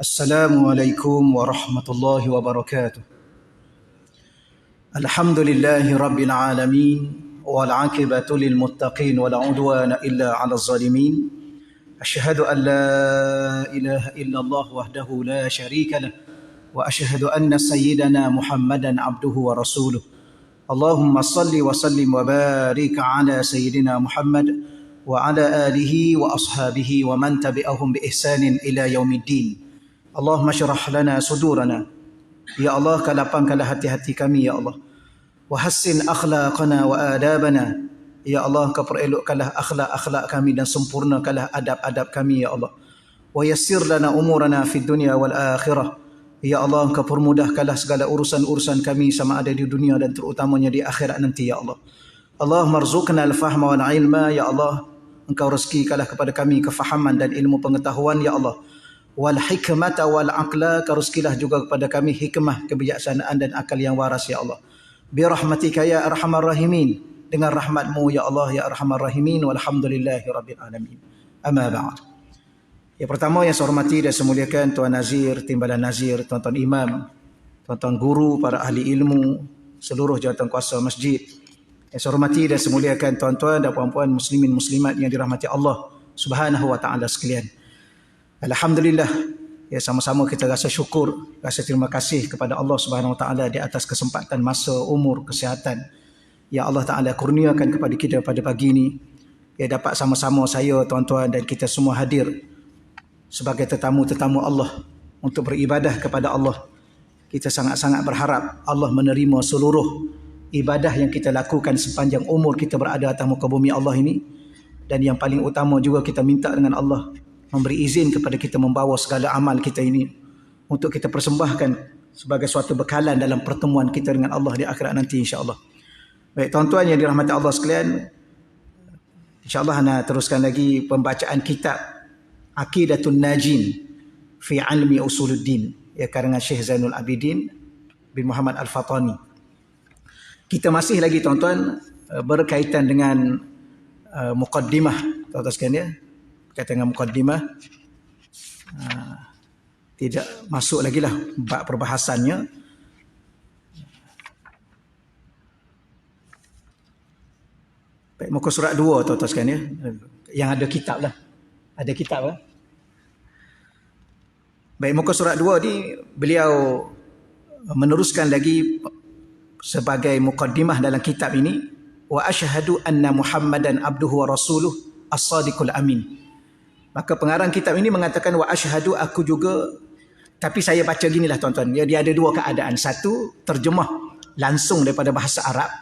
Assalamualaikum warahmatullahi wabarakatuh. Alhamdulillahi rabbil alamin wal aqibatu lil muttaqin wala udwana illa 'alal zalimin. Asyhadu an la ilaha illallah wahdahu la syarika lah wa asyhadu anna sayyidana Muhammadan abduhu wa rasuluh. Allahumma salli wa sallim wa barik ala sayyidina Muhammad wa ala alihi wa ashabihi wa man tabi'ahum bi ihsanin ila yaumiddin. Allahumma syrah lana sudurana. Ya Allah, kau lapangkanlah hati-hati kami, Ya Allah. Wa hassin akhlaqana wa adabana. Ya Allah, kau perelokkanlah akhlak-akhlak kami dan sempurnakanlah adab-adab kami, Ya Allah. Wa yassir lana umurana fid dunya wal akhirah. Ya Allah, kau permudahkanlah segala urusan-urusan kami sama ada di dunia dan terutamanya di akhirat nanti, Ya Allah. Allahumma rzuqna al-fahma wal ilma, Ya Allah. Engkau rezekikanlah kepada kami kefahaman dan ilmu pengetahuan, Ya Allah. Wal hikmata wal aqla, rezekilah juga kepada kami hikmah, kebijaksanaan dan akal yang waras, Ya Allah. Bi rahmatika ya arhamar rahimin, dengan rahmatmu ya Allah ya arhamar rahimin, walhamdulillahi rabbil alamin. Amma ba'd. Yang pertama yang saya hormati dan saya muliakan Tuan Nazir, Timbalan Nazir, tuan-tuan imam, tuan-tuan guru, para ahli ilmu, seluruh jawatan kuasa masjid. Yang saya hormati dan saya muliakan tuan-tuan dan puan-puan muslimin muslimat yang dirahmati Allah Subhanahu wa taala sekalian. Alhamdulillah, ya sama-sama kita rasa syukur, rasa terima kasih kepada Allah Subhanahu Wa Taala di atas kesempatan masa, umur, kesihatan yang Allah Taala kurniakan kepada kita pada pagi ini. Ya dapat sama-sama saya, tuan-tuan dan kita semua hadir sebagai tetamu-tetamu Allah untuk beribadah kepada Allah. Kita sangat-sangat berharap Allah menerima seluruh ibadah yang kita lakukan sepanjang umur kita berada atas muka bumi Allah ini. Dan yang paling utama juga kita minta dengan Allah memberi izin kepada kita membawa segala amal kita ini untuk kita persembahkan sebagai suatu bekalan dalam pertemuan kita dengan Allah di akhirat nanti, insya-Allah. Baik tuan-tuan yang dirahmati Allah sekalian, insya-Allah ana teruskan lagi pembacaan kitab Aqidatun Najin fi Ilmi Usuluddin, ya, karangan Syekh Zainul Abidin bin Muhammad Al-Fatani. Kita masih lagi tuan-tuan berkaitan dengan muqaddimah, tuan-tuan sekalian, ya. Kata dengan mukaddimah, tidak masuk lagi lah bab perbahasannya. Baik, muka surat 2 tuan-tuan sekalian, ya. Yang ada kitab lah. Ada kitab lah. Baik, muka surat 2 ni beliau meneruskan lagi sebagai mukaddimah dalam kitab ini. Wa asyhadu anna Muhammadan abduhu wa rasuluh as-sadiqul amin. Maka pengarang kitab ini mengatakan wa asyhadu, aku juga, tapi saya baca ginilah tuan-tuan, dia ada dua keadaan. Satu, terjemah langsung daripada bahasa Arab,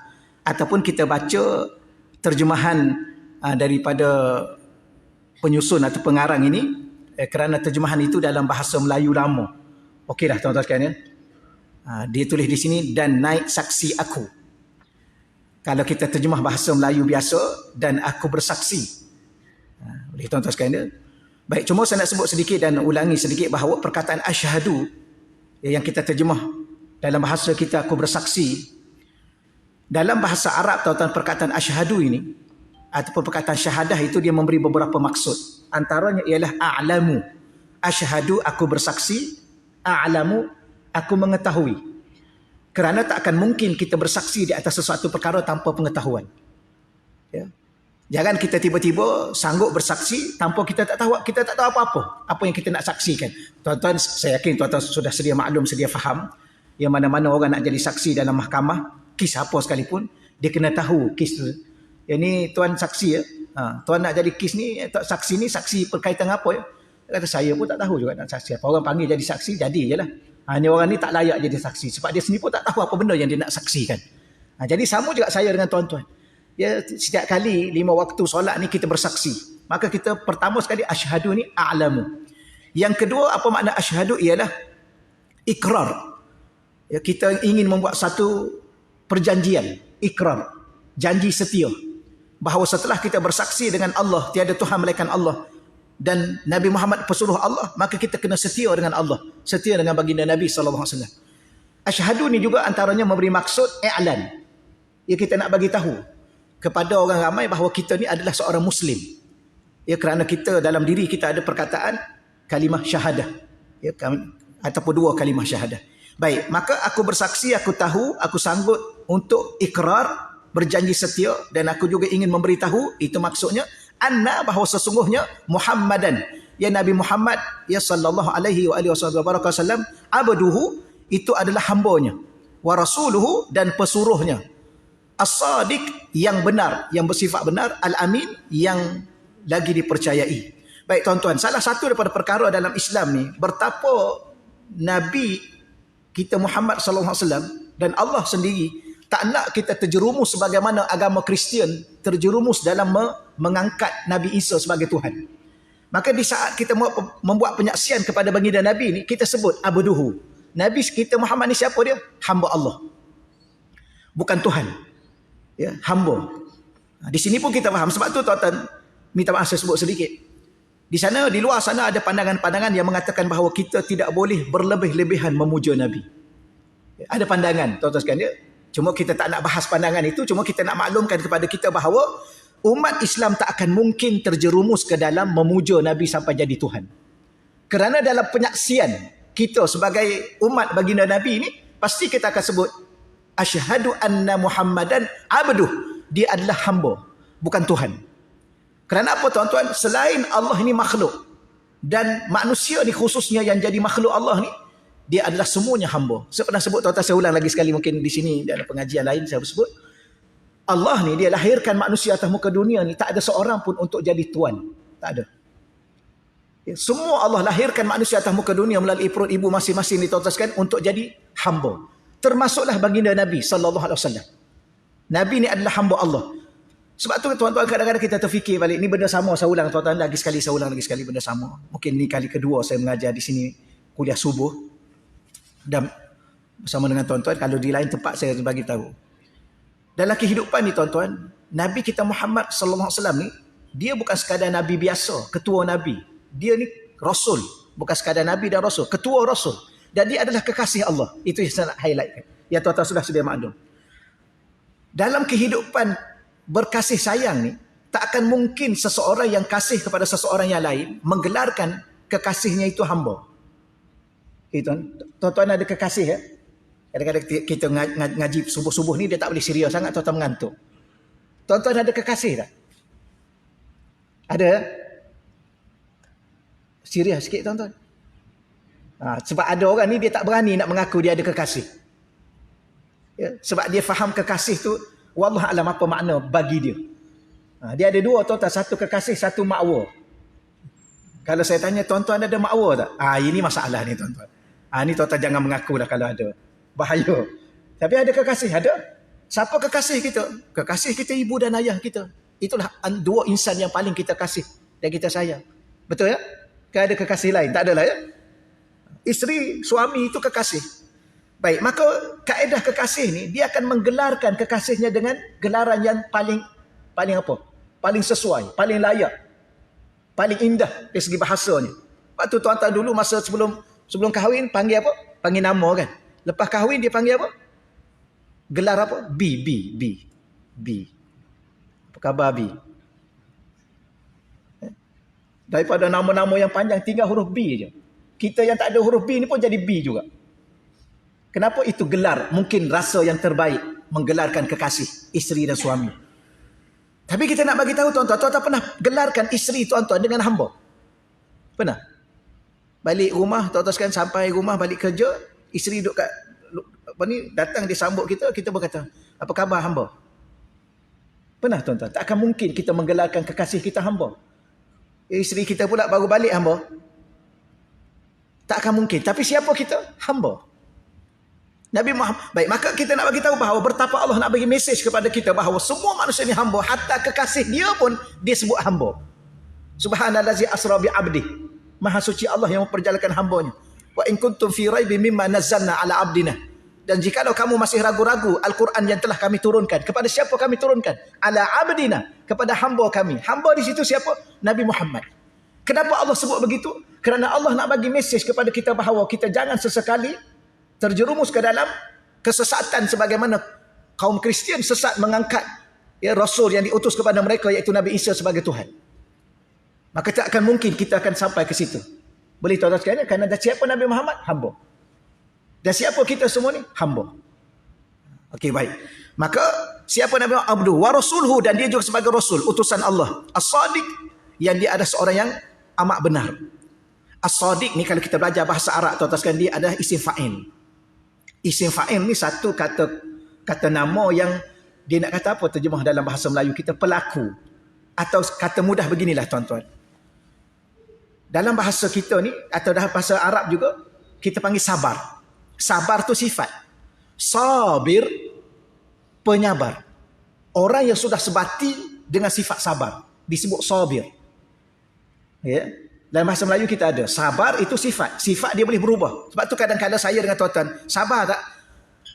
ataupun kita baca terjemahan daripada penyusun atau pengarang ini, kerana terjemahan itu dalam bahasa Melayu lama. Okeylah tuan-tuan sekalian, ya. Dia tulis di sini, dan naik saksi aku. Kalau kita terjemah bahasa Melayu biasa, dan aku bersaksi. Boleh tuan-tuan sekalian, ya. Baik, cuma saya nak sebut sedikit dan ulangi sedikit bahawa perkataan asyhadu yang kita terjemah dalam bahasa kita, aku bersaksi, dalam bahasa Arab tuan-tuan, perkataan asyhadu ini ataupun perkataan syahadah itu dia memberi beberapa maksud. Antaranya ialah a'lamu. Asyhadu, aku bersaksi. A'lamu, aku mengetahui. Kerana tak akan mungkin kita bersaksi di atas sesuatu perkara tanpa pengetahuan. Ya. Jangan kita tiba-tiba sanggup bersaksi tanpa kita tak tahu apa-apa apa yang kita nak saksikan. Tuan-tuan, saya yakin tuan-tuan sudah sedia maklum, sedia faham yang mana-mana orang nak jadi saksi dalam mahkamah, kes apa sekalipun, dia kena tahu kes tu. Yang ni tuan saksi, ya. Tuan nak jadi kes ni, saksi ni saksi berkaitan apa, ya? Dia kata saya pun tak tahu juga nak saksi apa. Orang panggil jadi saksi, jadi je lah. Hanya orang ni tak layak jadi saksi sebab dia sendiri pun tak tahu apa benda yang dia nak saksikan. Jadi sama juga saya dengan tuan-tuan. Ya, setiap kali 5 waktu solat ni kita bersaksi, maka kita pertama sekali asyhadu ni a'lamu. Yang kedua, apa makna asyhadu ialah ikrar. Ya, kita ingin membuat satu perjanjian, ikrar, janji setia, bahawa setelah kita bersaksi dengan Allah tiada Tuhan melainkan Allah dan Nabi Muhammad pesuruh Allah, maka kita kena setia dengan Allah, setia dengan baginda Nabi sallallahu alaihi wasallam. Asyhadu ni juga antaranya memberi maksud i'lan. Ya, kita nak bagi tahu kepada orang ramai bahawa kita ni adalah seorang Muslim. Ya, kerana kita dalam diri kita ada perkataan kalimah syahadah. Ya, ataupun 2 kalimah syahadah. Baik, maka aku bersaksi, aku tahu, aku sanggup untuk ikrar, berjanji setia, dan aku juga ingin memberitahu, itu maksudnya anna, bahawa sesungguhnya Muhammadan, ya Nabi Muhammad, ya sallallahu alaihi wa alihi wasallam, abduhu, itu adalah hambanya, wa rasuluhu, dan pesuruhnya, as-sadiq, yang benar, yang bersifat benar, al-amin, yang lagi dipercayai. Baik tuan-tuan, salah satu daripada perkara dalam Islam ni, betapa Nabi kita Muhammad sallallahu alaihi wasallam dan Allah sendiri tak nak kita terjerumus sebagaimana agama Kristian terjerumus dalam mengangkat Nabi Isa sebagai Tuhan. Maka di saat kita membuat penyaksian kepada baginda Nabi ni, kita sebut abduhu. Nabi kita Muhammad ni siapa dia? Hamba Allah. Bukan Tuhan. Ya, hamba. Di sini pun kita faham. Sebab tu tuan-tuan, minta maaf saya sebut sedikit. Di sana, di luar sana ada pandangan-pandangan yang mengatakan bahawa kita tidak boleh berlebih-lebihan memuja Nabi. Ada pandangan, tuan-tuan sekalian. Cuma kita tak nak bahas pandangan itu, cuma kita nak maklumkan kepada kita bahawa umat Islam tak akan mungkin terjerumus ke dalam memuja Nabi sampai jadi Tuhan. Kerana dalam penyaksian kita sebagai umat baginda Nabi ini, pasti kita akan sebut asyhadu anna Muhammadan abduh. Dia adalah hamba, bukan Tuhan. Kerana apa tuan-tuan? Selain Allah ini makhluk, dan manusia ni khususnya yang jadi makhluk Allah ni, dia adalah semuanya hamba. Saya pernah sebut tuan-tuan, saya ulang lagi sekali, mungkin di sini dalam pengajian lain saya sebut. Allah ni dia lahirkan manusia atas muka dunia ni, tak ada seorang pun untuk jadi tuan. Tak ada. Ya, semua Allah lahirkan manusia atas muka dunia melalui perut ibu masing-masing ni tuan-tuan sekalian untuk jadi hamba. Termasuklah baginda Nabi sallallahu alaihi wasallam. Nabi ni adalah hamba Allah. Sebab tu tuan-tuan kadang-kadang kita terfikir balik, ni benda sama, saya ulang tuan-tuan lagi sekali, saya ulang lagi sekali, benda sama. Mungkin ni kali kedua saya mengajar di sini kuliah subuh. Dan bersama dengan tuan-tuan, kalau di lain tempat saya bagi tahu. Dalam kehidupan ni tuan-tuan, Nabi kita Muhammad sallallahu alaihi wasallam ni, dia bukan sekadar Nabi biasa, ketua Nabi. Dia ni Rasul, bukan sekadar Nabi dan Rasul, ketua Rasul. Dan dia adalah kekasih Allah. Itu yang saya nak highlightkan. Ya tuan-tuan sudah maklum. Dalam kehidupan berkasih sayang ni, tak akan mungkin seseorang yang kasih kepada seseorang yang lain menggelarkan kekasihnya itu hamba. Tuan-tuan ada kekasih ya? Kadang-kadang kita ngaji subuh-subuh ni, dia tak boleh serius sangat, tuan-tuan mengantuk. Tuan-tuan ada kekasih tak? Ada? Serius sikit tuan-tuan. Sebab ada orang ni dia tak berani nak mengaku dia ada kekasih. Ya, sebab dia faham kekasih tu, wallah alam apa makna bagi dia. Dia ada 2 tuan-tuan, satu kekasih, satu makwa. Kalau saya tanya tuan-tuan ada makwa tak? Ini masalah ni tuan-tuan. Ni tuan-tuan jangan mengaku dah kalau ada. Bahaya. Tapi ada kekasih, ada. Siapa kekasih kita? Kekasih kita ibu dan ayah kita. Itulah 2 insan yang paling kita kasih dan kita sayang. Betul ya? Kan ada kekasih lain? Tak adalah ya? Isteri, suami itu kekasih. Baik, maka kaedah kekasih ni, dia akan menggelarkan kekasihnya dengan gelaran yang paling apa? Paling sesuai, paling layak, paling indah dari segi bahasanya. Waktu tuan-tuan dulu masa sebelum kahwin panggil apa? Panggil nama kan. Lepas kahwin dia panggil apa? Gelar apa? B. Apa khabar B? Daripada nama-nama yang panjang tinggal huruf B je. Kita yang tak ada huruf B ni pun jadi B juga. Kenapa? Itu gelar, mungkin rasa yang terbaik menggelarkan kekasih isteri dan suami. Tapi kita nak bagi tahu tuan-tuan, tuan-tuan pernah gelarkan isteri tuan-tuan dengan hamba? Pernah? Balik rumah, tuan-tuan sekalian sampai rumah balik kerja, isteri duduk kat datang dia sambut kita berkata, apa khabar hamba? Pernah tuan-tuan? Tak akan mungkin kita menggelarkan kekasih kita hamba. Isteri kita pula baru balik hamba. Tak akan mungkin. Tapi siapa kita? Hamba. Nabi Muhammad. Baik, maka kita nak bagi tahu bahawa betapa Allah nak bagi mesej kepada kita bahawa semua manusia ni hamba, hatta kekasih dia pun dia sebut hamba. Subhanallazi asra bi 'abdi. Maha suci Allah yang memperjalankan hambanya. Wa in kuntum fi raibin mimma nazzalna ala 'abdina. Dan jikalau kamu masih ragu-ragu Al-Quran yang telah kami turunkan, kepada siapa kami turunkan? Ala 'abdina, kepada hamba kami. Hamba di situ siapa? Nabi Muhammad. Kenapa Allah sebut begitu? Kerana Allah nak bagi mesej kepada kita bahawa kita jangan sesekali terjerumus ke dalam kesesatan sebagaimana kaum Kristian sesat mengangkat Rasul yang diutus kepada mereka iaitu Nabi Isa sebagai Tuhan. Maka tak akan mungkin kita akan sampai ke situ. Boleh tuan-tuan sekalian, kerana dah siapa Nabi Muhammad? Hamba. Dan siapa kita semua ni? Hamba. Okey, baik. Maka siapa Nabi Muhammad? Abdu wa rasulhu, dan dia juga sebagai rasul, utusan Allah. As-Sadiq, yang dia ada seorang yang amat benar. As-Sadiq ni kalau kita belajar bahasa Arab, tuan-tuan sekalian, dia adalah isim fa'il. Isim fa'il ni satu kata nama yang dia nak kata apa terjemah dalam bahasa Melayu kita? Pelaku. Atau kata mudah beginilah tuan-tuan. Dalam bahasa kita ni, atau dalam bahasa Arab juga, kita panggil sabar. Sabar tu sifat. Sabir, penyabar. Orang yang sudah sebati dengan sifat sabar disebut sabir. Ya. Dalam bahasa Melayu kita ada sabar, itu sifat. Sifat dia boleh berubah. Sebab tu kadang-kadang saya dengan tuan-tuan, sabar tak?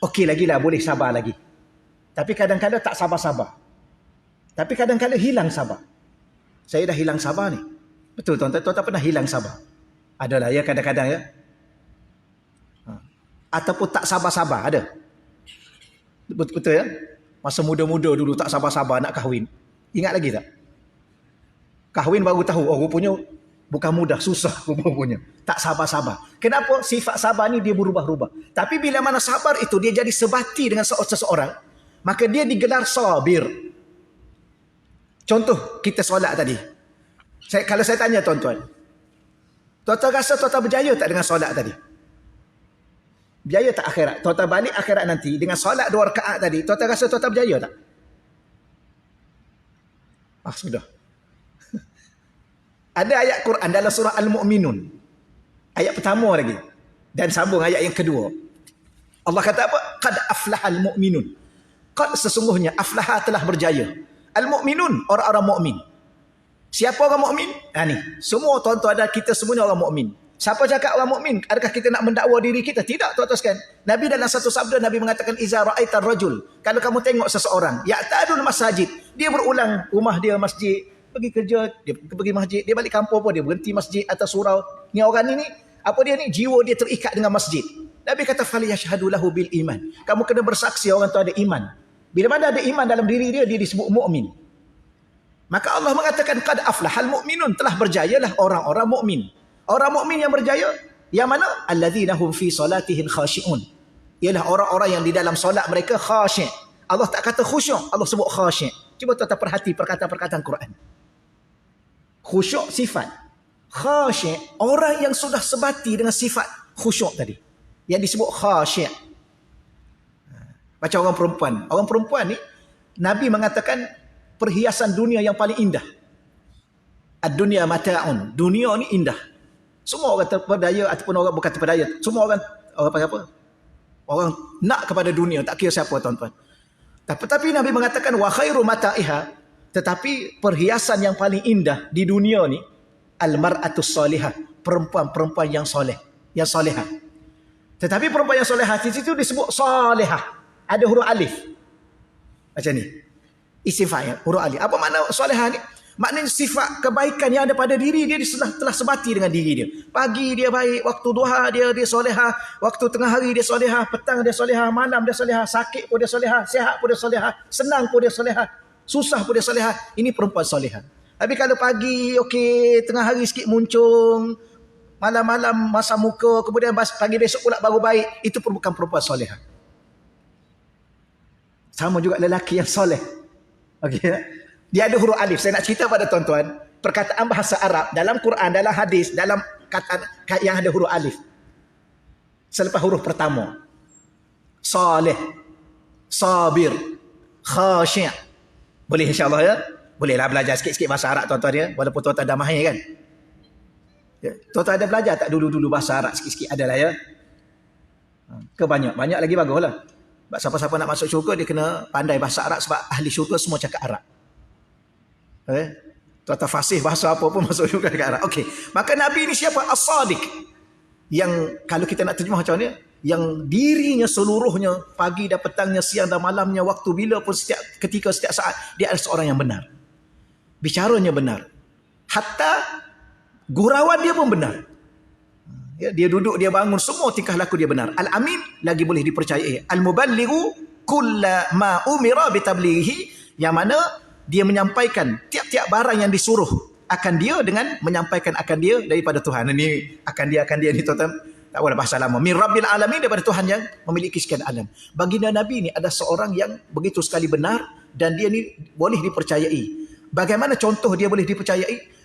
Okey lagi lah, boleh sabar lagi. Tapi kadang-kadang tak sabar-sabar. Tapi kadang-kadang hilang sabar. Saya dah hilang sabar ni. Betul tuan-tuan, tuan-tuan pernah hilang sabar? Adalah ya, kadang-kadang ya. Ataupun tak sabar-sabar, ada. Betul ya? Masa muda-muda dulu tak sabar-sabar nak kahwin. Ingat lagi tak? Kahwin baru tahu, oh rupanya bukan mudah, susah rupanya. Tak sabar-sabar. Kenapa? Sifat sabar ni dia berubah-ubah. Tapi bila mana sabar itu dia jadi sebati dengan seseorang, maka dia digelar sabir. Contoh kita solat tadi. Kalau saya tanya tuan-tuan, tuan-tuan rasa tuan-tuan berjaya tak dengan solat tadi? Berjaya tak akhirat? Tuan-tuan balik akhirat nanti dengan solat 2 rakaat tadi, tuan-tuan rasa tuan-tuan berjaya tak? Sudah. Ada ayat Quran dalam surah Al-Mu'minun. Ayat pertama lagi. Dan sambung ayat yang kedua. Allah kata apa? Qad aflahal mu'minun. Qad sesungguhnya aflaha telah berjaya. Al-Mu'minun, orang-orang mukmin. Siapa orang mukmin? Ni. Semua tuan-tuan dan kita semuanya orang mukmin. Siapa cakap orang mukmin? Adakah kita nak mendakwa diri kita? Tidak, tuan-tuan sekalian. Nabi dalam satu sabda, Nabi mengatakan, Iza ra'aitar rajul. Kalau kamu tengok seseorang, ya'tadul masajid. Dia berulang rumah dia masjid. Pergi kerja, dia pergi masjid. Dia balik kampung pun, dia berhenti masjid atau surau. Ni orang ni, apa dia ni? Jiwa dia terikat dengan masjid. Nabi kata, faliyashhadu lahu bil iman. Kamu kena bersaksi orang tu ada iman. Bila mana ada iman dalam diri dia, dia disebut mukmin. Maka Allah mengatakan, qad aflahal mu'minun. Telah berjayalah orang-orang mukmin. Orang mukmin yang berjaya, yang mana? Alladzina hum fi salatihim khashi'un. Ialah orang-orang yang di dalam solat mereka khasyi'. Allah tak kata khusyuk, Allah sebut khasyi'. Cuba tuan-tuan perhati perkataan-perkataan Quran. Khusyuk sifat. Khasyi', orang yang sudah sebati dengan sifat khusyuk tadi. Yang disebut khasyi'. Macam orang perempuan. Orang perempuan ni, Nabi mengatakan perhiasan dunia yang paling indah. Ad-dunya mata'un. Dunia ni indah. Semua orang terpedaya ataupun orang bukan terpedaya. Semua orang apa? Orang nak kepada dunia, tak kira siapa tuan-tuan. Tapi Nabi mengatakan wa khairu mata'iha, tetapi perhiasan yang paling indah di dunia ni al-mar'atus salihah, perempuan-perempuan yang soleh, yang solehah. Tetapi perempuan yang solehah di situ disebut salihah. Ada huruf alif. Macam ni. Isim fa'il, huruf alif. Apa makna solehah ni? Maknanya sifat kebaikan yang ada pada diri dia telah sebati dengan diri dia. Pagi dia baik, waktu duha dia solehah, waktu tengah hari dia solehah, petang dia solehah, malam dia solehah, sakit pun dia solehah, sihat pun dia solehah, senang pun dia solehah, susah pun dia solehah. Ini perempuan solehah. Tapi kalau pagi okey, tengah hari sikit muncung, malam-malam masam muka, kemudian pagi besok pula baru baik, itu bukan perempuan solehah. Sama juga lelaki yang soleh. Okey. Dia ada huruf alif. Saya nak cerita pada tuan-tuan, perkataan bahasa Arab dalam Quran, dalam hadis, dalam kata yang ada huruf alif. Selepas huruf pertama. Saleh, sabir, khasyi'. Boleh insya-Allah ya? Bolehlah belajar sikit-sikit bahasa Arab tuan-tuan ya, walaupun tuan-tuan dah mahir kan. Ya. Tuan-tuan ada belajar tak dulu-dulu bahasa Arab sikit-sikit? Adalah ya. Ke banyak? Banyak lagi baguslah. Sebab siapa-siapa nak masuk syurga dia kena pandai bahasa Arab, sebab ahli syurga semua cakap Arab. Tuan-tuan fasih bahasa apa pun masuk juga dekat Arab. Okey. Maka Nabi ni siapa? As-Sadiq. Yang kalau kita nak terjemah macam mana? Yang dirinya seluruhnya, pagi dan petangnya, siang dan malamnya, waktu bila pun, setiap ketika, setiap saat, dia adalah seorang yang benar. Bicaranya benar. Hatta gurauan dia pun benar. Ya, dia duduk, dia bangun, semua tingkah laku dia benar. Al-Amin lagi boleh dipercayai. Al-Muballighu kulla ma umira bitablighi, yang mana dia menyampaikan tiap-tiap barang yang disuruh akan dia dengan menyampaikan akan dia daripada Tuhan. Ini akan dia ni tuan-tuan. Tak boleh bahasa lama. Min Rabbil Alamin, daripada Tuhan yang memiliki sekian alam. Baginda Nabi ni ada seorang yang begitu sekali benar dan dia ni boleh dipercayai. Bagaimana contoh dia boleh dipercayai?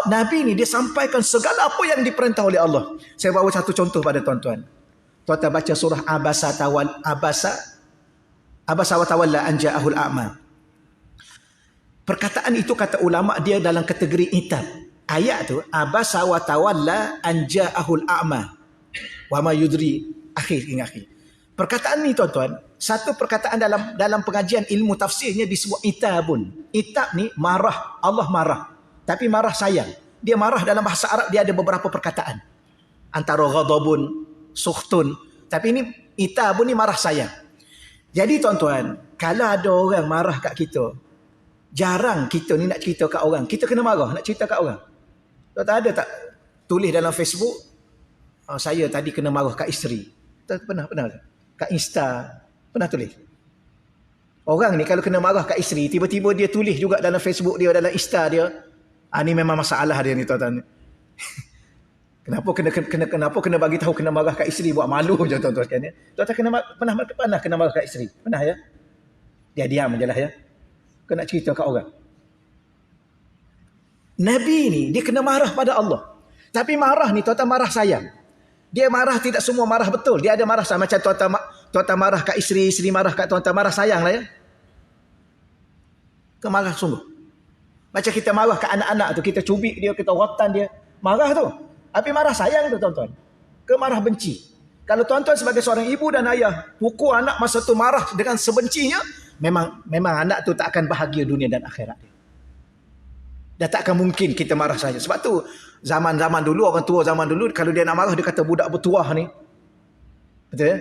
Nabi ni dia sampaikan segala apa yang diperintah oleh Allah. Saya bawa satu contoh pada tuan-tuan. Tuan-tuan baca surah Abasa wa tawalla an ja'ahul a'ma. Perkataan itu kata ulama dia dalam kategori itab. Ayat tu Abasa wa tawalla an ja'ahul a'ma. Wa ma yudri akhir. Perkataan ni tuan-tuan, satu perkataan dalam pengajian ilmu tafsirnya disebut itabun. Itab ni marah, Allah marah. Tapi marah sayang. Dia marah dalam bahasa Arab dia ada beberapa perkataan. Antara ghadabun, sukhtun. Tapi ini itabun ni marah sayang. Jadi tuan-tuan, kalau ada orang marah kat kita, jarang kita ni nak cerita kat orang. Kita kena marah nak cerita kat orang. Tuan-tuan ada tak tulis dalam Facebook, saya tadi kena marah kat isteri. Pernah kat Insta pernah tulis. Orang ni kalau kena marah kat isteri, tiba-tiba dia tulis juga dalam Facebook dia, dalam Insta dia. Ni memang masalah dia ni tuan-tuan. Kenapa kena bagi tahu kena marah kat isteri, buat malu je tuan-tuan sekalian. Tuan-tuan pernah kena marah kat isteri? Pernah ya? Dia diam ajalah ya. Kena cerita kat orang. Nabi ni dia kena marah pada Allah. Tapi marah ni tuan-tuan marah sayang. Dia marah tidak semua marah betul. Dia ada marah sayang. Macam tuan-tuan marah kat isteri marah kat tuan-tuan, marah sayang lah ya. Kemarah sungguh. Macam kita marah kat anak-anak tu, kita cubik dia, kita rotan dia. Marah tu. Tapi marah sayang tu tuan-tuan. Kemarah benci. Kalau tuan-tuan sebagai seorang ibu dan ayah pukul anak masa tu marah dengan sebencinya, memang anak tu tak akan bahagia dunia dan akhirat dia. Dan tak akan mungkin kita marah saja. Sebab tu zaman-zaman dulu, orang tua zaman dulu, kalau dia nak marah dia kata budak bertuah ni. Betul ya?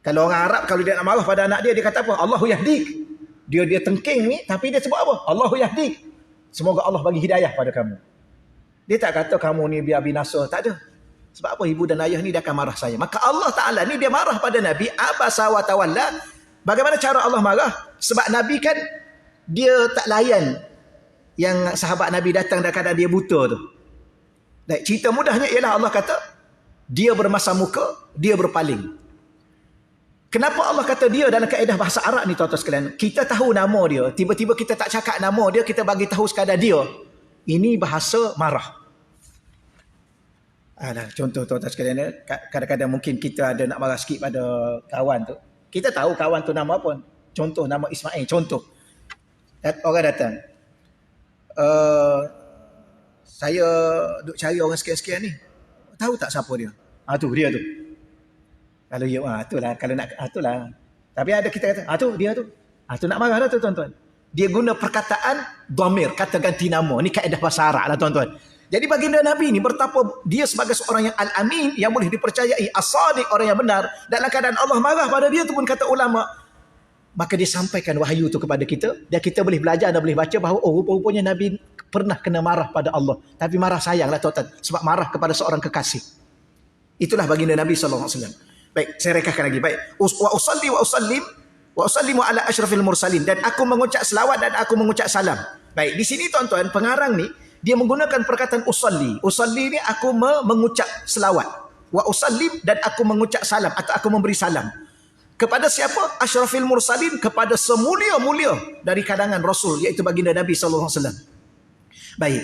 Kalau orang Arab kalau dia nak marah pada anak dia kata apa? Allahu yahdik. Dia tengking ni tapi dia sebut apa? Allahu yahdik. Semoga Allah bagi hidayah pada kamu. Dia tak kata kamu ni biar binasa, tak ada. Sebab apa? Ibu dan ayah ni dia akan marah saya. Maka Allah Ta'ala ni dia marah pada Nabi Abasa wa tawalla. Bagaimana cara Allah marah? Sebab Nabi kan dia tak layan yang sahabat Nabi datang dan kadang dia buta tu. Dan cerita mudahnya ialah Allah kata dia bermasam muka, dia berpaling. Kenapa Allah kata dia dalam kaedah bahasa Arab ni tuan-tuan sekalian? Kita tahu nama dia, tiba-tiba kita tak cakap nama dia, kita bagi tahu sekadar dia. Ini bahasa marah. Contoh tuan-tuan sekalian, kadang-kadang mungkin kita ada nak marah sikit pada kawan tu. Kita tahu kawan tu nama apa. Contoh nama Ismail, contoh. Orang datang. Saya duk cari orang sekian-sekian ni. Tahu tak siapa dia? Tu dia tu. Kalau ya, itulah. Kalau nak, itulah. Tapi ada kita kata, tu dia tu. Tu nak marah lah tu tuan-tuan. Dia guna perkataan dhamir, kata ganti nama. Ni kaedah bahasa Arab lah tuan-tuan. Jadi baginda Nabi ni bertapa dia sebagai seorang yang al-amin, yang boleh dipercayai, as-sadiq, orang yang benar. Dalam keadaan Allah marah pada dia tu pun kata ulama, maka dia sampaikan wahyu tu kepada kita dan kita boleh belajar dan boleh baca bahawa rupa-rupanya Nabi pernah kena marah pada Allah. Tapi marah sayang lah tuan-tuan, sebab marah kepada seorang kekasih. Itulah baginda Nabi SAW. Baik, saya rekahkan lagi. Baik. Wa usallimu ala asyrafil mursalin. Dan aku mengucap selawat dan aku mengucap salam. Baik, di sini tuan-tuan, pengarang ni, dia menggunakan perkataan usalli. Usalli ni aku mengucap selawat. Wa usallim dan aku mengucap salam atau aku memberi salam. Kepada siapa? Asyrafil mursalin, kepada semulia-mulia dari kalangan Rasul, iaitu baginda Nabi SAW. Baik.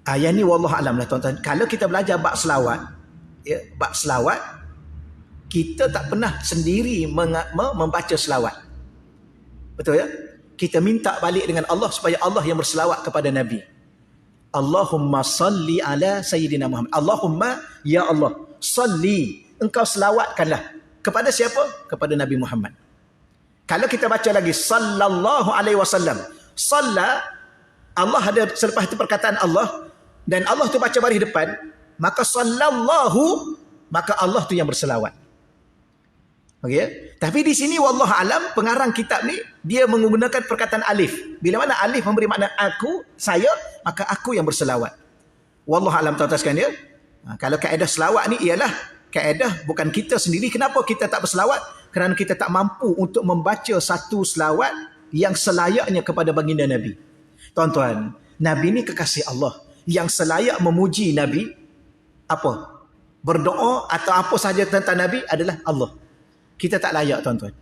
Yang ni wallahualam lah tuan-tuan. Kalau kita belajar bab selawat, bab selawat, kita tak pernah sendiri membaca selawat. Betul ya? Kita minta balik dengan Allah supaya Allah yang berselawat kepada Nabi. Allahumma salli ala Sayyidina Muhammad. Allahumma, ya Allah, salli, engkau selawatkanlah. Kepada siapa? Kepada Nabi Muhammad. Kalau kita baca lagi, sallallahu alaihi wasallam. Salla, Allah ada selepas itu perkataan Allah, dan Allah tu baca baris depan, maka sallallahu, maka Allah tu yang berselawat. Okey. Tapi di sini wallahu alam, pengarang kitab ni dia menggunakan perkataan alif. Bila mana alif memberi makna aku, saya, maka aku yang berselawat. Wallahu alam tuan-tuan sekalian ya. Kalau kaedah selawat ni ialah kaedah bukan kita sendiri. Kenapa kita tak berselawat? Kerana kita tak mampu untuk membaca satu selawat yang selayaknya kepada baginda Nabi. Tuan-tuan, Nabi ni kekasih Allah. Yang selayak memuji Nabi, apa? Berdoa atau apa sahaja tentang Nabi adalah Allah. Kita tak layak, tuan-tuan.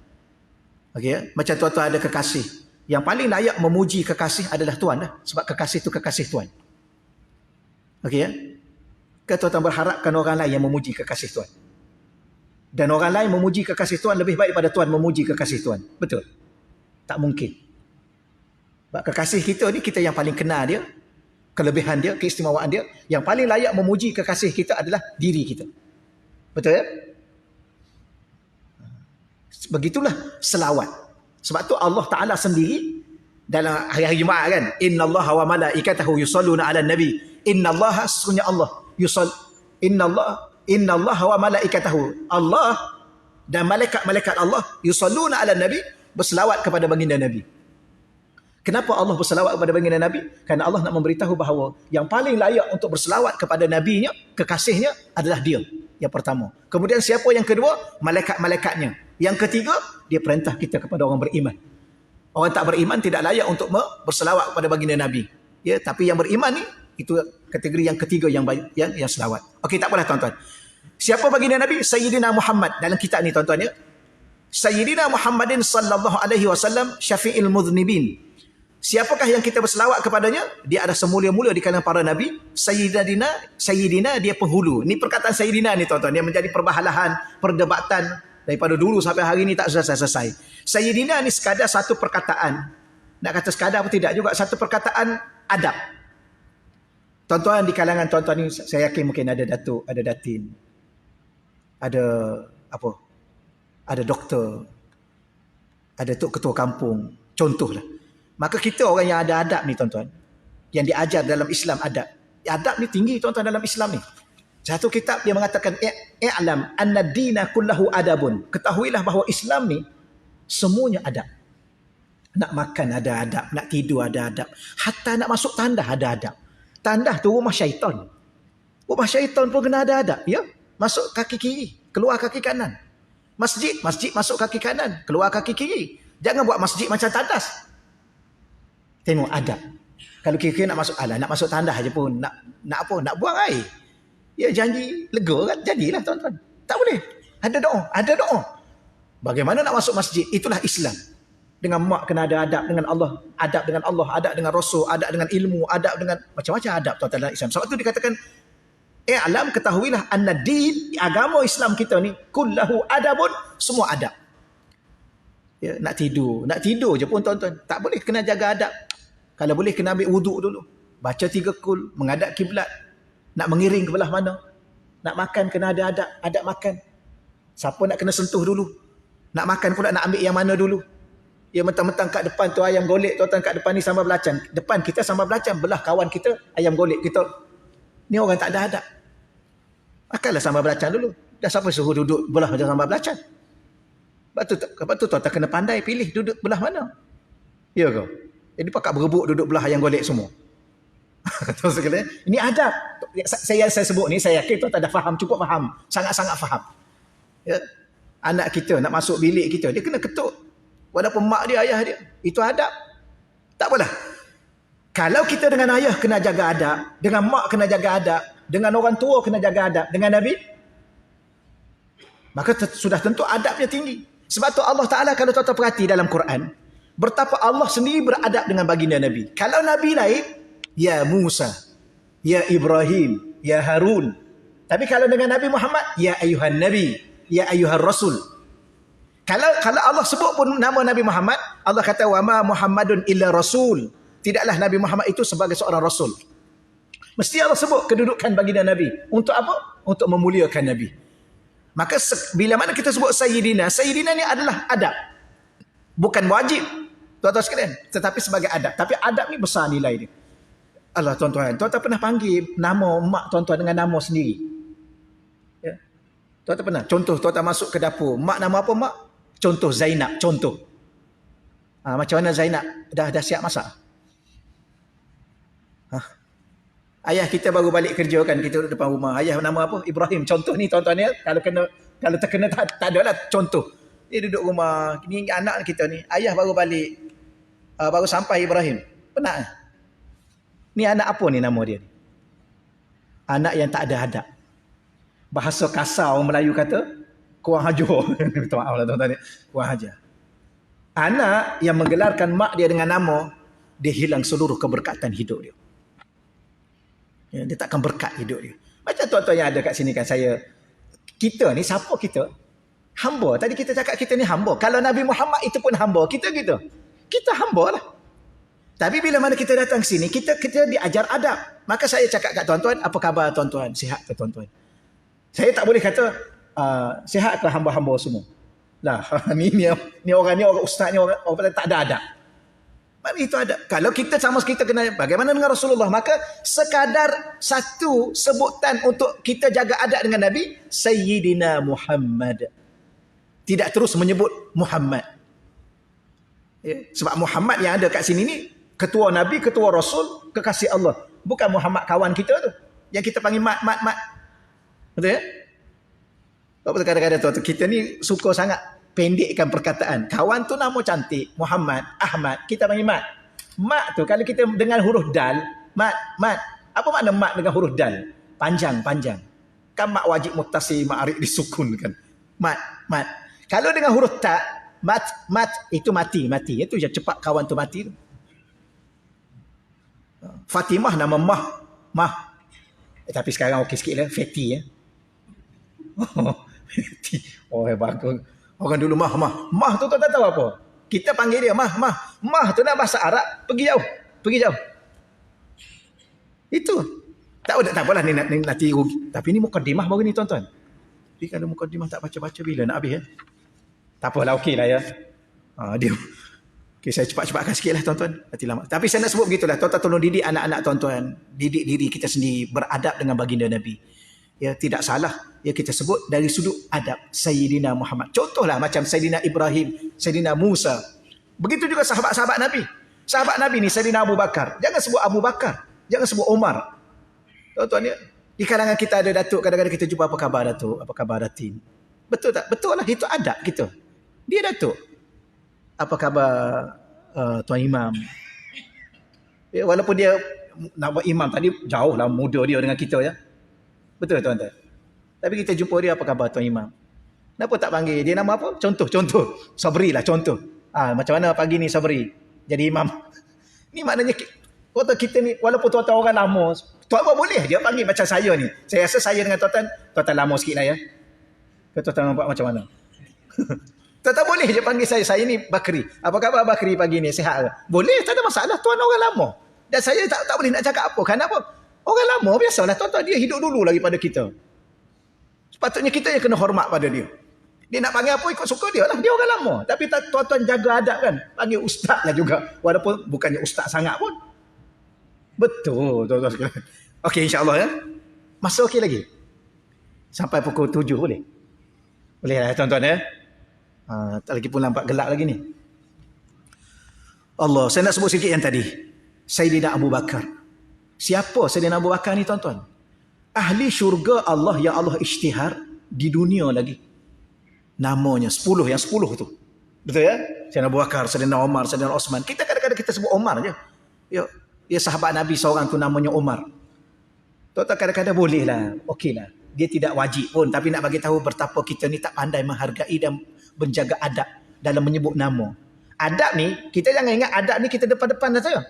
Okey ya? Macam tuan-tuan ada kekasih. Yang paling layak memuji kekasih adalah Tuhan lah. Sebab kekasih tu kekasih Tuhan. Okey ya? Kan tuan-tuan berharapkan orang lain yang memuji kekasih Tuhan. Dan orang lain memuji kekasih Tuhan lebih baik daripada Tuhan memuji kekasih Tuhan. Betul? Tak mungkin. Sebab kekasih kita ni, kita yang paling kenal dia, kelebihan dia, keistimewaan dia. Yang paling layak memuji kekasih kita adalah diri kita. Betul ya? Begitulah selawat. Sebab tu Allah Ta'ala sendiri dalam hari-hari Jumaat kan, innallaha wa malaikatahu yusalluna 'alan nabi. Innallaha, sesungguhnya Allah, innallaha wa malaikatahu, Allah dan malaikat-malaikat Allah, yusalluna 'alan nabi, berselawat kepada baginda Nabi. Kenapa Allah berselawat kepada baginda Nabi? Kerana Allah nak memberitahu bahawa yang paling layak untuk berselawat kepada nabinya, kekasihnya, adalah dia. Yang pertama. Kemudian siapa yang kedua? Malaikat-malaikatnya. Yang ketiga, dia perintah kita kepada orang beriman. Orang tak beriman tidak layak untuk berselawat kepada baginda Nabi. Ya, tapi yang beriman ni, itu kategori yang ketiga yang selawat. Okey, tak apalah tuan-tuan. Siapa baginda Nabi? Sayyidina Muhammad. Dalam kitab ni tuan-tuan ya. Sayyidina Muhammadin sallallahu alaihi wasallam syafi'il mudhnibin. Siapakah yang kita berselawat kepadanya? Dia ada semulia-mulia di kalangan para nabi. Sayyidina dia penghulu. Ini perkataan Sayyidina ni tuan-tuan. Dia menjadi perbahalahan, perdebatan daripada dulu sampai hari ini tak selesai-selesai. Sayyidina ni sekadar satu perkataan. Nak kata sekadar apa tidak juga, satu perkataan adab. Tuan-tuan di kalangan tuan-tuan ni, saya yakin mungkin ada datuk, ada datin, ada apa? Ada doktor, ada tok ketua kampung, contohlah. Maka kita orang yang ada adab ni tuan-tuan, yang diajar dalam Islam adab. Adab ni tinggi tuan-tuan dalam Islam ni. Satu kitab dia mengatakan i'lam anna dina kullahu adabun. Ketahuilah bahawa Islam ni semuanya adab. Nak makan ada adab, nak tidur ada adab, hatta nak masuk tandah ada adab. Tandah tu rumah syaitan. Rumah syaitan pun kena ada adab, ya. Masuk kaki kiri, keluar kaki kanan. Masjid masuk kaki kanan, keluar kaki kiri. Jangan buat masjid macam tandas. Tengok adab. Kalau kira-kira nak masuk tandas aja pun, nak apa? Nak buang air. Ya janji lega kan, jadilah tuan-tuan. Tak boleh. Ada doa. Bagaimana nak masuk masjid? Itulah Islam. Dengan mak kena ada adab dengan Allah, adab dengan Allah, adab dengan Rasul, adab dengan ilmu, adab dengan macam-macam adab tuan-tuan dalam Islam. Sebab tu dikatakan i'lam, ketahuilah anna din, agama Islam kita ni kullahu adabun, semua adab. Ya, nak tidur je pun tuan-tuan, tak boleh, kena jaga adab. Kalau boleh kena ambil wuduk dulu, baca 3 kul, menghadap kiblat, nak mengiring ke belah mana, nak makan kena ada adab makan. Siapa nak kena sentuh dulu, nak makan pula nak ambil yang mana dulu. Ya mentang-mentang kat depan tu ayam golek tuan-tuan, kat depan ni sambal belacan, depan kita sambal belacan, belah kawan kita ayam golek, kita ni orang tak ada adab. Makanlah sambal belacan dulu. Dah siapa suruh duduk belah macam sambal belacan? Lepas tu tuan-tuan kena pandai pilih duduk belah mana. Ya ke? Jadi pakat berebut duduk belah ayam golek semua. Ini adab. Saya sebut ni, saya yakin tuan-tuan dah faham, cukup faham. Sangat-sangat faham. Ya? Anak kita nak masuk bilik kita, dia kena ketuk. Walaupun mak dia, ayah dia. Itu adab. Tak apalah. Kalau kita dengan ayah kena jaga adab, dengan mak kena jaga adab, dengan orang tua kena jaga adab, dengan Nabi, maka sudah tentu adabnya tinggi. Sebab tu Allah Ta'ala kalau tuan-tuan perhati dalam Quran, betapa Allah sendiri beradab dengan baginda Nabi. Kalau Nabi lain, ya Musa, ya Ibrahim, ya Harun. Tapi kalau dengan Nabi Muhammad, ya ayuhan Nabi, ya ayuhan Rasul. Kalau Allah sebut pun nama Nabi Muhammad, Allah kata wa ma Muhammadun illa rasul. Tidaklah Nabi Muhammad itu sebagai seorang rasul. Mesti Allah sebut kedudukan baginda Nabi. Untuk apa? Untuk memuliakan Nabi. Maka bila mana kita sebut Sayyidina, Sayyidina ni adalah adab. Bukan wajib, tuan-tuan sekalian, tetapi sebagai adab. Tapi adab ni besar nilai dia. Allah tuan-tuan pernah panggil nama mak tuan-tuan dengan nama sendiri? Ya. Tuan-tuan pernah? Contoh, tuan-tuan masuk ke dapur, mak nama apa mak? Contoh Zainab, contoh. Macam mana Zainab? Dah siap masak? Ayah kita baru balik kerja kan, kita duduk depan rumah. Ayah nama apa? Ibrahim. Contoh ni tuan-tuan ya. Kalau terkena tak adalah contoh. Dia duduk rumah, ni anak kita ni. Ayah baru balik, baru sampai Ibrahim. Penat. Ni anak apa ni nama dia ni? Anak yang tak ada adab. Bahasa kasar orang Melayu kata, kurang hajar. Minta maaf lah tuan-tuan ni. Kurang hajar. Anak yang menggelarkan mak dia dengan nama, dia hilang seluruh keberkatan hidup dia. Ya, dia takkan berkat hidup dia. Macam tuan-tuan yang ada kat sini kan saya. Kita ni, siapa kita? Hamba. Tadi kita cakap kita ni hamba. Kalau Nabi Muhammad itu pun hamba. Kita gitu. Kita hamba lah. Tapi bila mana kita datang sini, kita diajar adab. Maka saya cakap kat tuan-tuan, apa khabar tuan-tuan? Sihat ke tuan-tuan? Saya tak boleh kata, sihat ke hamba-hamba semua? Lah, ni orang ustaz ni orang tak ada adab. Mana itu adab? Kalau kita sama kita kena bagaimana dengan Rasulullah, maka sekadar satu sebutan untuk kita jaga adab dengan Nabi, Sayyidina Muhammad. Tidak terus menyebut Muhammad. Ya, sebab Muhammad yang ada kat sini ni ketua Nabi, ketua Rasul, kekasih Allah. Bukan Muhammad kawan kita tu. Yang kita panggil mat. Betul ya? Sebab kadang-kadang tu kita ni suka sangat pendekkan perkataan. Kawan tu nama cantik, Muhammad, Ahmad, kita panggil mat. Mat tu kalau kita dengan huruf dal, mat. Apa makna mat dengan huruf dal? Panjang. Kan mat wajib muttasil, ma'arif disukunkan. Mat. Kalau dengan huruf ta, mat itu mati. Itu je cepat kawan tu mati tu. Fatimah nama Mah. Tapi sekarang okey sikit lah, Fatty ya. Oh bagus. Orang dulu Mah tu tak tahu apa. Kita panggil dia Mah tu dalam bahasa Arab pergi jauh. Itu. Tak apalah ni nanti rugi. Tapi ni mukadimah baru ni tuan-tuan. Tapi kalau mukadimah tak baca-baca bila nak habis ya. Tak apalah, okeylah ya. Dia. Okey, saya cepat-cepatkan sikitlah tuan-tuan. Nanti lama. Tapi saya nak sebut begitulah. Tuan-tuan tolong didik anak-anak tuan-tuan. Didik diri kita sendiri beradab dengan baginda Nabi. Ya, tidak salah. Ya, kita sebut dari sudut adab Sayyidina Muhammad. Contohlah macam Sayyidina Ibrahim, Sayyidina Musa. Begitu juga sahabat-sahabat Nabi. Sahabat Nabi ni Sayyidina Abu Bakar. Jangan sebut Abu Bakar. Jangan sebut Umar. Tuan-tuan ya. Di kalangan kita ada datuk, kadang-kadang kita jumpa apa khabar datuk, apa khabar datin. Betul tak? Betul lah, itu adab kita. Dia datuk. Apa khabar Tuan Imam? Ya, walaupun dia nak buat imam tadi jauh lah muda dia dengan kita ya. Betul tuan-tuan. Tapi kita jumpa dia, apa khabar Tuan Imam? Kenapa tak panggil? Dia nama apa? Contoh. Sabri lah contoh. Macam mana pagi ni Sabri jadi imam? Ni maknanya kita ni walaupun tuan-tuan orang lama, tuan-tuan boleh dia panggil macam saya ni. Saya rasa saya dengan tuan-tuan lama sikit lah ya. Tuan-tuan nampak macam mana? Tuan-tuan boleh je panggil saya ni Bakri. Apa khabar Bakri pagi ni? Sihat ke? Boleh, tak ada masalah. Tuan orang lama. Dan saya tak boleh nak cakap apa. Kenapa? Orang lama biasalah tuan-tuan, dia hidup dulu lagi pada kita. Sepatutnya kita yang kena hormat pada dia. Dia nak panggil apa ikut suka dia lah. Dia orang lama. Tapi tuan-tuan jaga adab kan. Panggil ustaz lah juga. Walaupun bukannya ustaz sangat pun. Betul tuan-tuan. Okey, insyaAllah ya. Masa okey lagi? Sampai pukul 7 boleh? Boleh lah tuan-tuan ya. Tak lagi pun nampak gelap lagi ni. Allah, saya nak sebut sikit yang tadi. Sayyidina Abu Bakar. Siapa Sayyidina Abu Bakar ni tuan-tuan? Ahli syurga Allah yang Allah isytihar di dunia lagi. Namanya 10, yang 10 tu. Betul ya? Sayyidina Abu Bakar, Sayyidina Umar, Sayyidina Osman. Kita kadang-kadang kita sebut Umar je. Ya sahabat Nabi seorang tu namanya Umar. Tuan-tuan kadang-kadang boleh lah. Okey lah. Dia tidak wajib pun. Tapi nak bagi tahu betapa kita ni tak pandai menghargai dan menjaga adab dalam menyebut nama. Adab ni, kita jangan ingat adab ni kita depan-depan dah saya.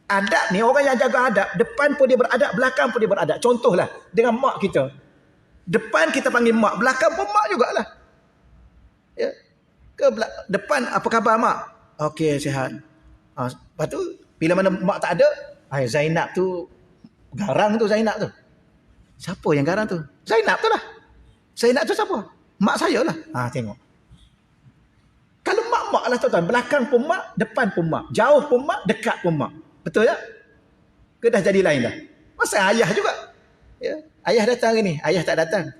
Adab ni orang yang jaga adab, depan pun dia beradab, belakang pun dia beradab. Contohlah dengan mak kita. Depan kita panggil mak, belakang pun mak jugalah. Ya. Depan apa khabar mak? Okey, sihat. Lepas tu bila mana mak tak ada, Zainab tu garang tu Zainab tu. Siapa yang garang tu? Zainab tu lah. Zainab tu siapa? Mak saya lah. Tengok. Kalau mak lah tuan-tuan, belakang pun mak, depan pun mak, jauh pun mak, dekat pun mak. Betul tak? Ke dah jadi lain dah? Masa ayah juga. Ya. Ayah datang hari ni, ayah tak datang.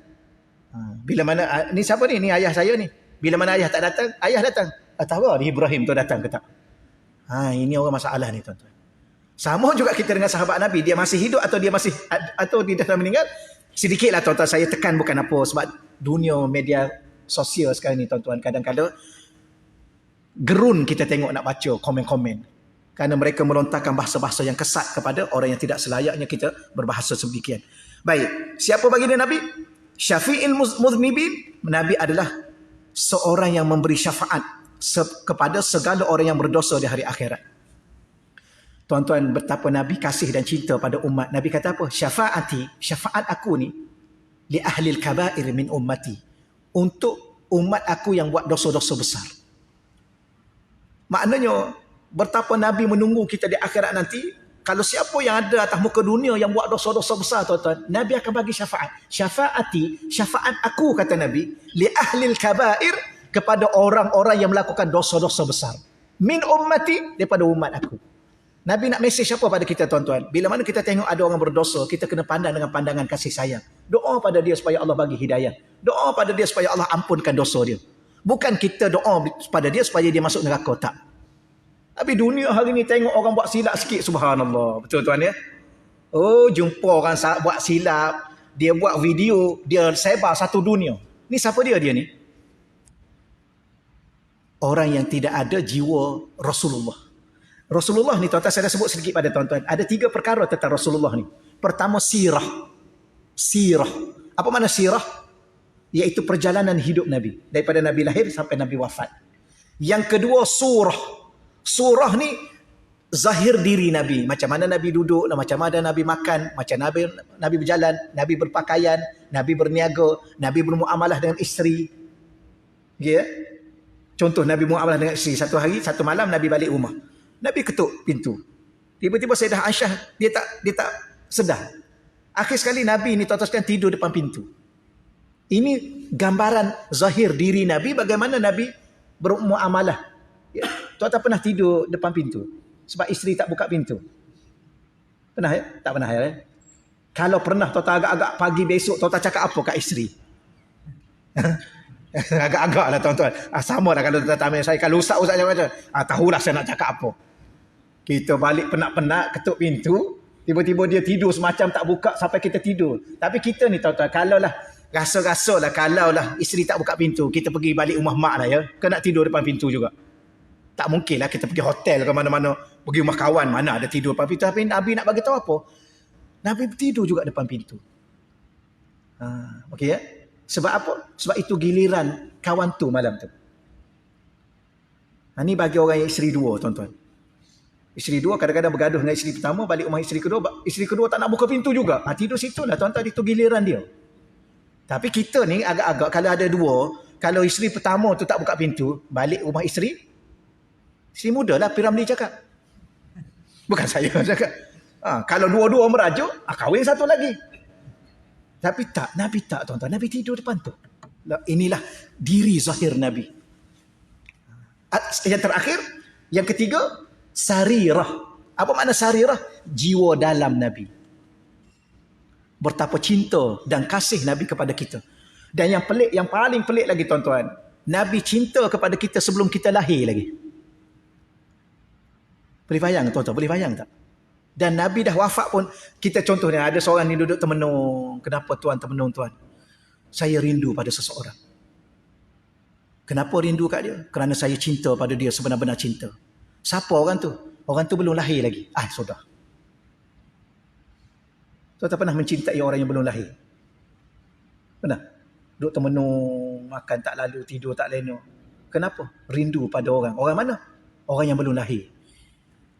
Bila mana, ni siapa ni? Ni ayah saya ni. Bila mana ayah tak datang, ayah datang. Tahu ni Ibrahim tu datang ke tak? Ini orang masalah ni tuan-tuan. Sama juga kita dengan sahabat Nabi. Dia masih hidup atau dia dah meninggal. Sedikitlah tuan-tuan, saya tekan bukan apa. Sebab dunia media sosial sekarang ni tuan-tuan, kadang-kadang gerun kita tengok nak baca komen-komen. Kerana mereka melontarkan bahasa-bahasa yang kesat kepada orang yang tidak selayaknya kita berbahasa sedemikian. Baik, siapa baginda Nabi? Syafi'il muznibin. Nabi adalah seorang yang memberi syafaat kepada segala orang yang berdosa di hari akhirat. Tuan-tuan, betapa Nabi kasih dan cinta pada umat. Nabi kata apa? Syafaat aku ni li ahlil kabair min ummati. Untuk umat aku yang buat dosa-dosa besar. Maknanya, betapa Nabi menunggu kita di akhirat nanti. Kalau siapa yang ada atas muka dunia yang buat dosa-dosa besar, tuan-tuan, Nabi akan bagi syafaat. Syafaat aku, kata Nabi, li ahlil kabair, kepada orang-orang yang melakukan dosa-dosa besar. Min ummati, daripada umat aku. Nabi nak mesej apa pada kita, tuan-tuan? Bila mana kita tengok ada orang berdosa, kita kena pandang dengan pandangan kasih sayang. Doa pada dia supaya Allah bagi hidayah. Doa pada dia supaya Allah ampunkan dosa dia. Bukan kita doa pada dia supaya dia masuk neraka, tak. Tapi dunia hari ni tengok orang buat silap sikit, subhanallah. Betul tuan ya? Oh, jumpa orang buat silap, dia buat video, dia sebar satu dunia. Ni siapa dia ni? Orang yang tidak ada jiwa Rasulullah. Rasulullah ni, tuan-tuan, saya dah sebut sedikit pada tuan-tuan. Ada 3 perkara tentang Rasulullah ni. Pertama, sirah. Apa makna sirah? Iaitu perjalanan hidup Nabi. Daripada Nabi lahir sampai Nabi wafat. Yang kedua, surah. Surah ni zahir diri Nabi. Macam mana Nabi duduk, macam mana Nabi makan, macam Nabi berjalan, Nabi berpakaian, Nabi berniaga, Nabi bermuamalah dengan isteri. Ya? Contoh Nabi muamalah dengan isteri. Satu hari, satu malam Nabi balik rumah. Nabi ketuk pintu. Tiba-tiba Sayyidah Aisyah, dia tak sedar. Akhir sekali Nabi ni tuan-tuan sekalian tidur depan pintu. Ini gambaran zahir diri Nabi, bagaimana Nabi bermuamalah. Ya, tuan-tuan pernah tidur depan pintu sebab isteri tak buka pintu? Pernah ya? Tak pernah ya? Kalau pernah, tuan-tuan agak-agak pagi besok, tuan-tuan cakap apa kat isteri? Agak-agak lah tuan-tuan. Sama lah kalau tuan-tuan tanya saya. Kalau ustaz-ustaz macam tahulah saya nak cakap apa. Kita balik penat-penat, ketuk pintu, tiba-tiba dia tidur semacam tak buka sampai kita tidur. Tapi kita ni tuan-tuan, kalau lah rasa-rasa lah, kalau lah isteri tak buka pintu, kita pergi balik rumah mak lah ya, kena tidur depan pintu juga. Tak mungkin lah kita pergi hotel ke mana-mana, pergi rumah kawan, mana ada tidur depan pintu. Tapi Nabi nak bagi tahu apa? Nabi tidur juga depan pintu. Okey ya? Sebab apa? Sebab itu giliran kawan tu malam tu. Ini bagi orang yang isteri dua, tuan-tuan. Isteri dua kadang-kadang bergaduh dengan isteri pertama, balik rumah isteri kedua tak nak buka pintu juga. Tidur situ lah, tuan-tuan, itu giliran dia. Tapi kita ni agak-agak, kalau ada dua, kalau isteri pertama tu tak buka pintu, balik rumah isteri muda lah, Piramli cakap. Bukan saya cakap. Kalau dua-dua merajuk, kahwin satu lagi. Tapi tak, Nabi tak, tuan-tuan. Nabi tidur depan tu. Inilah diri zahir Nabi. Yang terakhir, yang ketiga, sarirah. Apa makna sarirah? Jiwa dalam Nabi. Betapa cinta dan kasih Nabi kepada kita. Dan yang pelik, yang paling pelik lagi, tuan-tuan, Nabi cinta kepada kita sebelum kita lahir lagi. Boleh bayang, tuan-tuan? Boleh bayang tak? Dan Nabi dah wafat pun, kita contohnya, ada seorang ni duduk termenung. Kenapa tuan termenung, tuan? Saya rindu pada seseorang. Kenapa rindu kat dia? Kerana saya cinta pada dia, sebenar-benar cinta. Siapa orang tu? Orang tu belum lahir lagi. Sudah. Tuan-tuan pernah mencintai orang yang belum lahir? Pernah? Duduk termenung, makan tak lalu, tidur tak lena. Kenapa? Rindu pada orang. Orang mana? Orang yang belum lahir.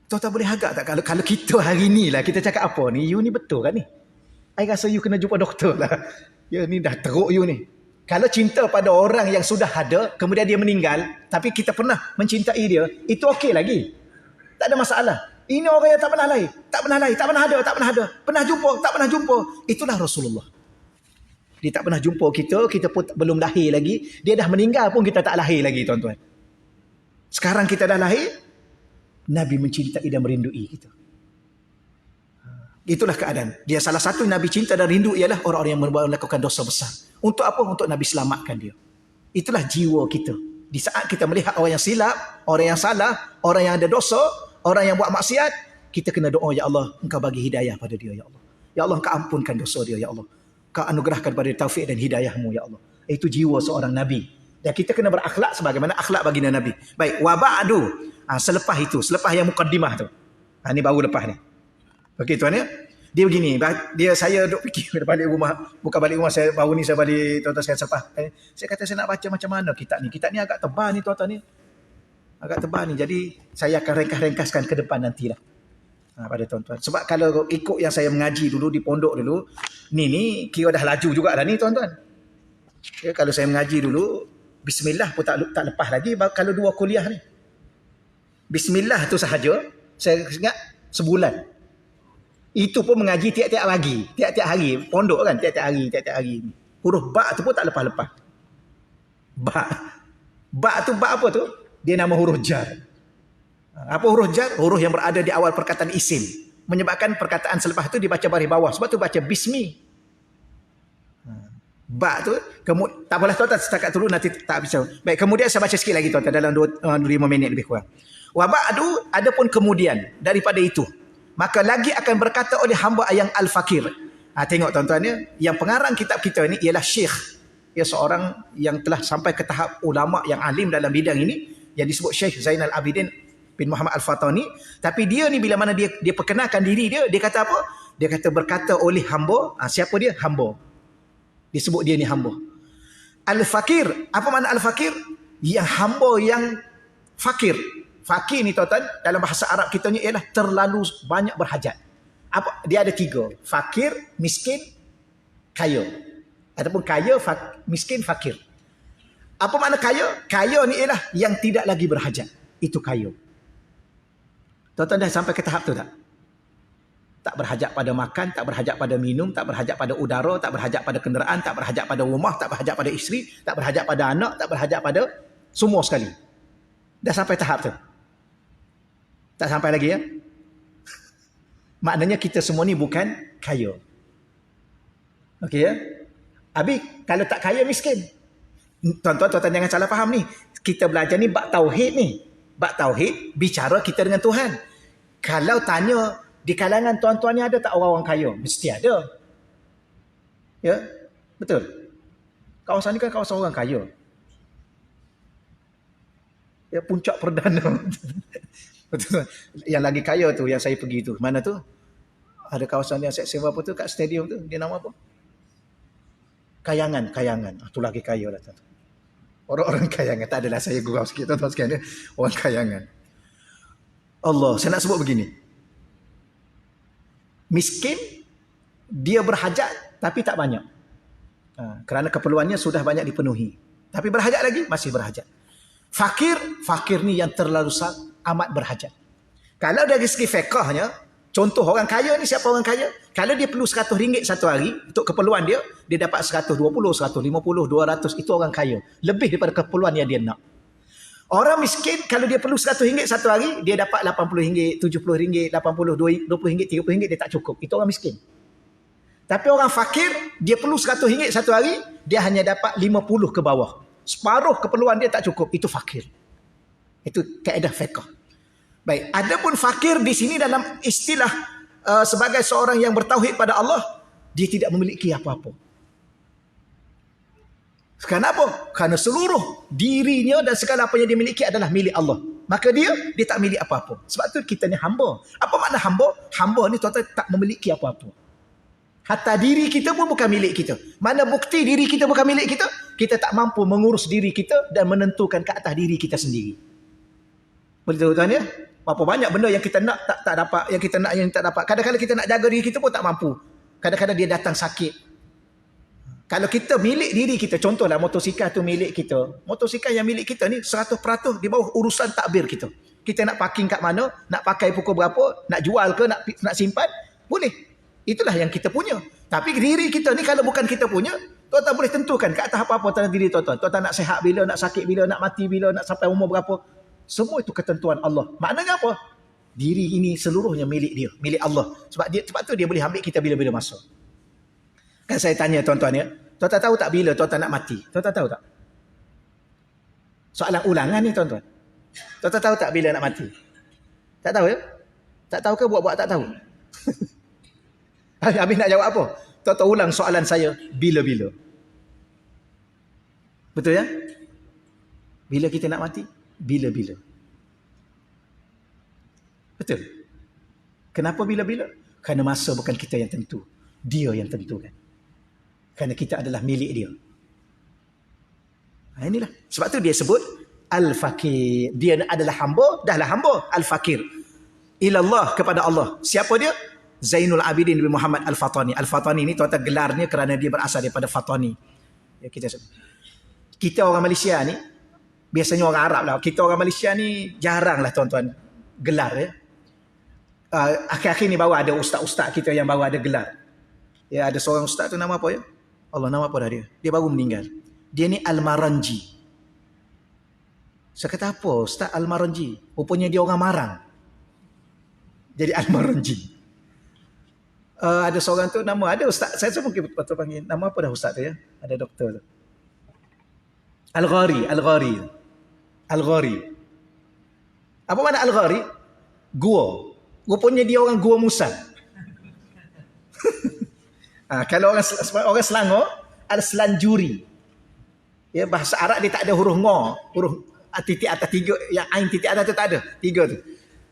Tuan-tuan boleh agak tak? Kalau kita hari ni lah, kita cakap apa ni? You ni betul kan ni? I rasa you kena jumpa doktor lah. Ya ni dah teruk you ni. Kalau cinta pada orang yang sudah ada, kemudian dia meninggal, tapi kita pernah mencintai dia, itu okey lagi. Tak ada masalah. Ini orang yang tak pernah lahir. Tak pernah lahir, tak pernah ada. Pernah jumpa, tak pernah jumpa. Itulah Rasulullah. Dia tak pernah jumpa kita, kita pun belum lahir lagi. Dia dah meninggal pun kita tak lahir lagi, tuan-tuan. Sekarang kita dah lahir, Nabi mencintai dan merindui kita. Itulah keadaan. Dia salah satu Nabi cinta dan rindu ialah orang-orang yang melakukan dosa besar. Untuk apa? Untuk Nabi selamatkan dia. Itulah jiwa kita. Di saat kita melihat orang yang silap, orang yang salah, orang yang ada dosa, orang yang buat maksiat, kita kena doa, ya Allah, Engkau bagi hidayah pada dia, ya Allah. Ya Allah, Engkau ampunkan dosa dia, ya Allah. Engkau anugerahkan pada dia taufik dan hidayahmu, ya Allah. Itu jiwa seorang Nabi. Dan kita kena berakhlak sebagaimana akhlak baginda Nabi. Baik, wa ba'du. Selepas itu, selepas yang mukaddimah tu. Ni baru lepas ni. Okey tuan ya. Dia begini, saya duk fikir balik rumah, bukan balik rumah, saya baru ni saya balik tuan-tuan saya selepas. Saya kata saya nak baca macam mana kitab ni. Kitab ni agak tebal ni tuan-tuan ni. Agak tebal ni. Jadi saya akan ringkas-ringkaskan ke depan nantilah. Pada tuan-tuan. Sebab kalau ikut yang saya mengaji dulu di pondok dulu, ni kira dah laju jugalah ni tuan-tuan. Ya, kalau saya mengaji dulu, bismillah pun tak lepas lagi kalau 2 kuliah ni. Bismillah tu sahaja, saya ingat sebulan. Itu pun mengaji tiap-tiap hari. Pondok kan, tiap-tiap hari. Huruf ba tu pun tak lepas-lepas. Ba tu ba apa tu? Dia nama huruf jar. Apa huruf jar? Huruf yang berada di awal perkataan isim. Menyebabkan perkataan selepas itu dibaca baris bawah. Sebab tu baca bismi. Ba tu, tak boleh tuan-tuan setakat dulu nanti tak bisa. Baik, kemudian saya baca sikit lagi tuan-tuan dalam 5 minit lebih kurang. Wa ba'du, adapun kemudian daripada itu, maka lagi akan berkata oleh hamba yang al-fakir. Tengok tuan-tuan ya, yang pengarang kitab kita ni ialah syekh. Ia seorang yang telah sampai ke tahap ulama yang alim dalam bidang ini, yang disebut Syekh Zainal Abidin bin Muhammad Al-Fatani. Tapi dia ni bila mana dia perkenalkan diri dia kata apa? Dia kata berkata oleh hamba. Siapa dia? Hamba. Disebut dia ni hamba. Al-fakir. Apa makna al-fakir? Yang hamba yang fakir. Fakir ni tuan-tuan dalam bahasa Arab kita ni ialah terlalu banyak berhajat. Dia ada 3. Fakir, miskin, kaya. Ataupun kaya, miskin, fakir. Apa makna kaya? Kaya ni ialah yang tidak lagi berhajat. Itu kaya. Tuan-tuan dah sampai ke tahap tu tak? Tak berhajat pada makan, tak berhajat pada minum, tak berhajat pada udara, tak berhajat pada kenderaan, tak berhajat pada rumah, tak berhajat pada isteri, tak berhajat pada anak, tak berhajat pada semua sekali. Dah sampai tahap tu. Tak sampai lagi ya? Maknanya kita semua ni bukan kaya. Okey ya? Habis kalau tak kaya miskin. Tuan-tuan jangan salah faham ni. Kita belajar ni bab tauhid ni. Bab tauhid bicara kita dengan Tuhan. Kalau tanya di kalangan tuan-tuan ni ada tak orang-orang kaya? Mesti ada. Ya? Betul. Kawasan ni kan kawasan orang kaya. Ya, puncak perdana. Betul. Yang lagi kaya tu yang saya pergi tu. Mana tu? Ada kawasan yang saya sewa apa tu kat stadium tu. Dia nama apa? Kayangan. Tu lagi kaya lah tuan. Orang-orang kayangan. Tak adalah saya gurau sikit tuan-tuan sekalian. Orang kayangan. Allah, saya nak sebut begini. Miskin, dia berhajat tapi tak banyak. Kerana keperluannya sudah banyak dipenuhi. Tapi berhajat lagi? Masih berhajat. Fakir ni yang terlalu amat berhajat. Kalau dari segi fiqahnya, contoh orang kaya ni siapa orang kaya? Kalau dia perlu RM100 satu hari untuk keperluan dia, dia dapat 120, 150, 200, itu orang kaya. Lebih daripada keperluan yang dia nak. Orang miskin kalau dia perlu RM100 satu hari, dia dapat RM80, RM70, RM80, RM20, RM30, dia tak cukup. Itu orang miskin. Tapi orang fakir, dia perlu RM100 satu hari, dia hanya dapat 50 ke bawah. Separuh keperluan dia tak cukup. Itu fakir. Itu kaedah fiqh. Baik, adapun fakir di sini dalam istilah sebagai seorang yang bertauhid pada Allah, dia tidak memiliki apa-apa. Kenapa? Kerana seluruh dirinya dan segala apa yang dia miliki adalah milik Allah. Maka dia tak milik apa-apa. Sebab tu kita ni hamba. Apa makna hamba? Hamba ni tuan-tuan tak memiliki apa-apa. Hatta diri kita pun bukan milik kita. Mana bukti diri kita bukan milik kita? Kita tak mampu mengurus diri kita dan menentukan ke atas diri kita sendiri. Betul tuan ya? Berapa banyak benda yang kita nak tak dapat, yang kita nak yang tak dapat. Kadang-kadang kita nak jaga diri kita pun tak mampu. Kadang-kadang dia datang sakit. Kalau kita milik diri kita, contohlah motosikal tu milik kita. Motosikal yang milik kita ni 100% di bawah urusan takbir kita. Kita nak parking kat mana, nak pakai pukul berapa, nak jual ke, nak simpan, boleh. Itulah yang kita punya. Tapi diri kita ni kalau bukan kita punya, tuan-tuan boleh tentukan kat atas apa-apa tentang diri tuan-tuan. Tuan-tuan nak sihat bila, nak sakit bila, nak mati bila, nak sampai umur berapa. Semua itu ketentuan Allah. Maknanya apa? Diri ini seluruhnya milik dia, milik Allah. Sebab tu dia boleh ambil kita bila-bila masa. Kan saya tanya tuan-tuan ya, tuan-tuan tahu tak bila tuan-tuan nak mati? Tuan-tuan tahu tak? Soalan ulangan ni tuan-tuan. Tuan-tuan tahu tak bila nak mati? Tak tahu ya? Tak tahu ke buat-buat tak tahu? Habis nak jawab apa? Tuan-tuan ulang soalan saya, bila-bila. Betul ya? Bila kita nak mati? Bila-bila. Betul? Kenapa bila-bila? Kerana masa bukan kita yang tentu. Dia yang tentukan. Kerana kita adalah milik dia. Inilah. Sebab tu dia sebut Al-Fakir. Dia adalah hamba, dahlah hamba. Al-Fakir. Ilallah, kepada Allah. Siapa dia? Zainul Abidin bin Muhammad Al-Fatani. Al-Fatani ni tuan-tuan gelarnya kerana dia berasal daripada Fatani. Ya, kita orang Malaysia ni, biasanya orang Arab lah. Kita orang Malaysia ni jarang lah tuan-tuan gelar ya. Akhir-akhir ni baru ada ustaz-ustaz kita yang baru ada gelar. Ya, ada seorang ustaz tu nama apa ya? Allah, nama apa dah dia? Dia baru meninggal. Dia ni Al-Maranji. Saya kata apa Ustaz Al-Maranji? Rupanya dia orang Marang. Jadi Al-Maranji. Ada seorang tu nama, ada ustaz, saya mungkin patut panggil, nama apa dah ustaz tu ya? Ada doktor tu. Al-Ghari. Apa makna Al-Ghari? Gua. Rupanya dia orang Gua Musa. Kalau orang Selangor, Al-Selanjuri. Ya, bahasa Arab dia tak ada huruf ngo, huruf titik atas tiga, yang ain titik atas tu tak ada, tiga tu.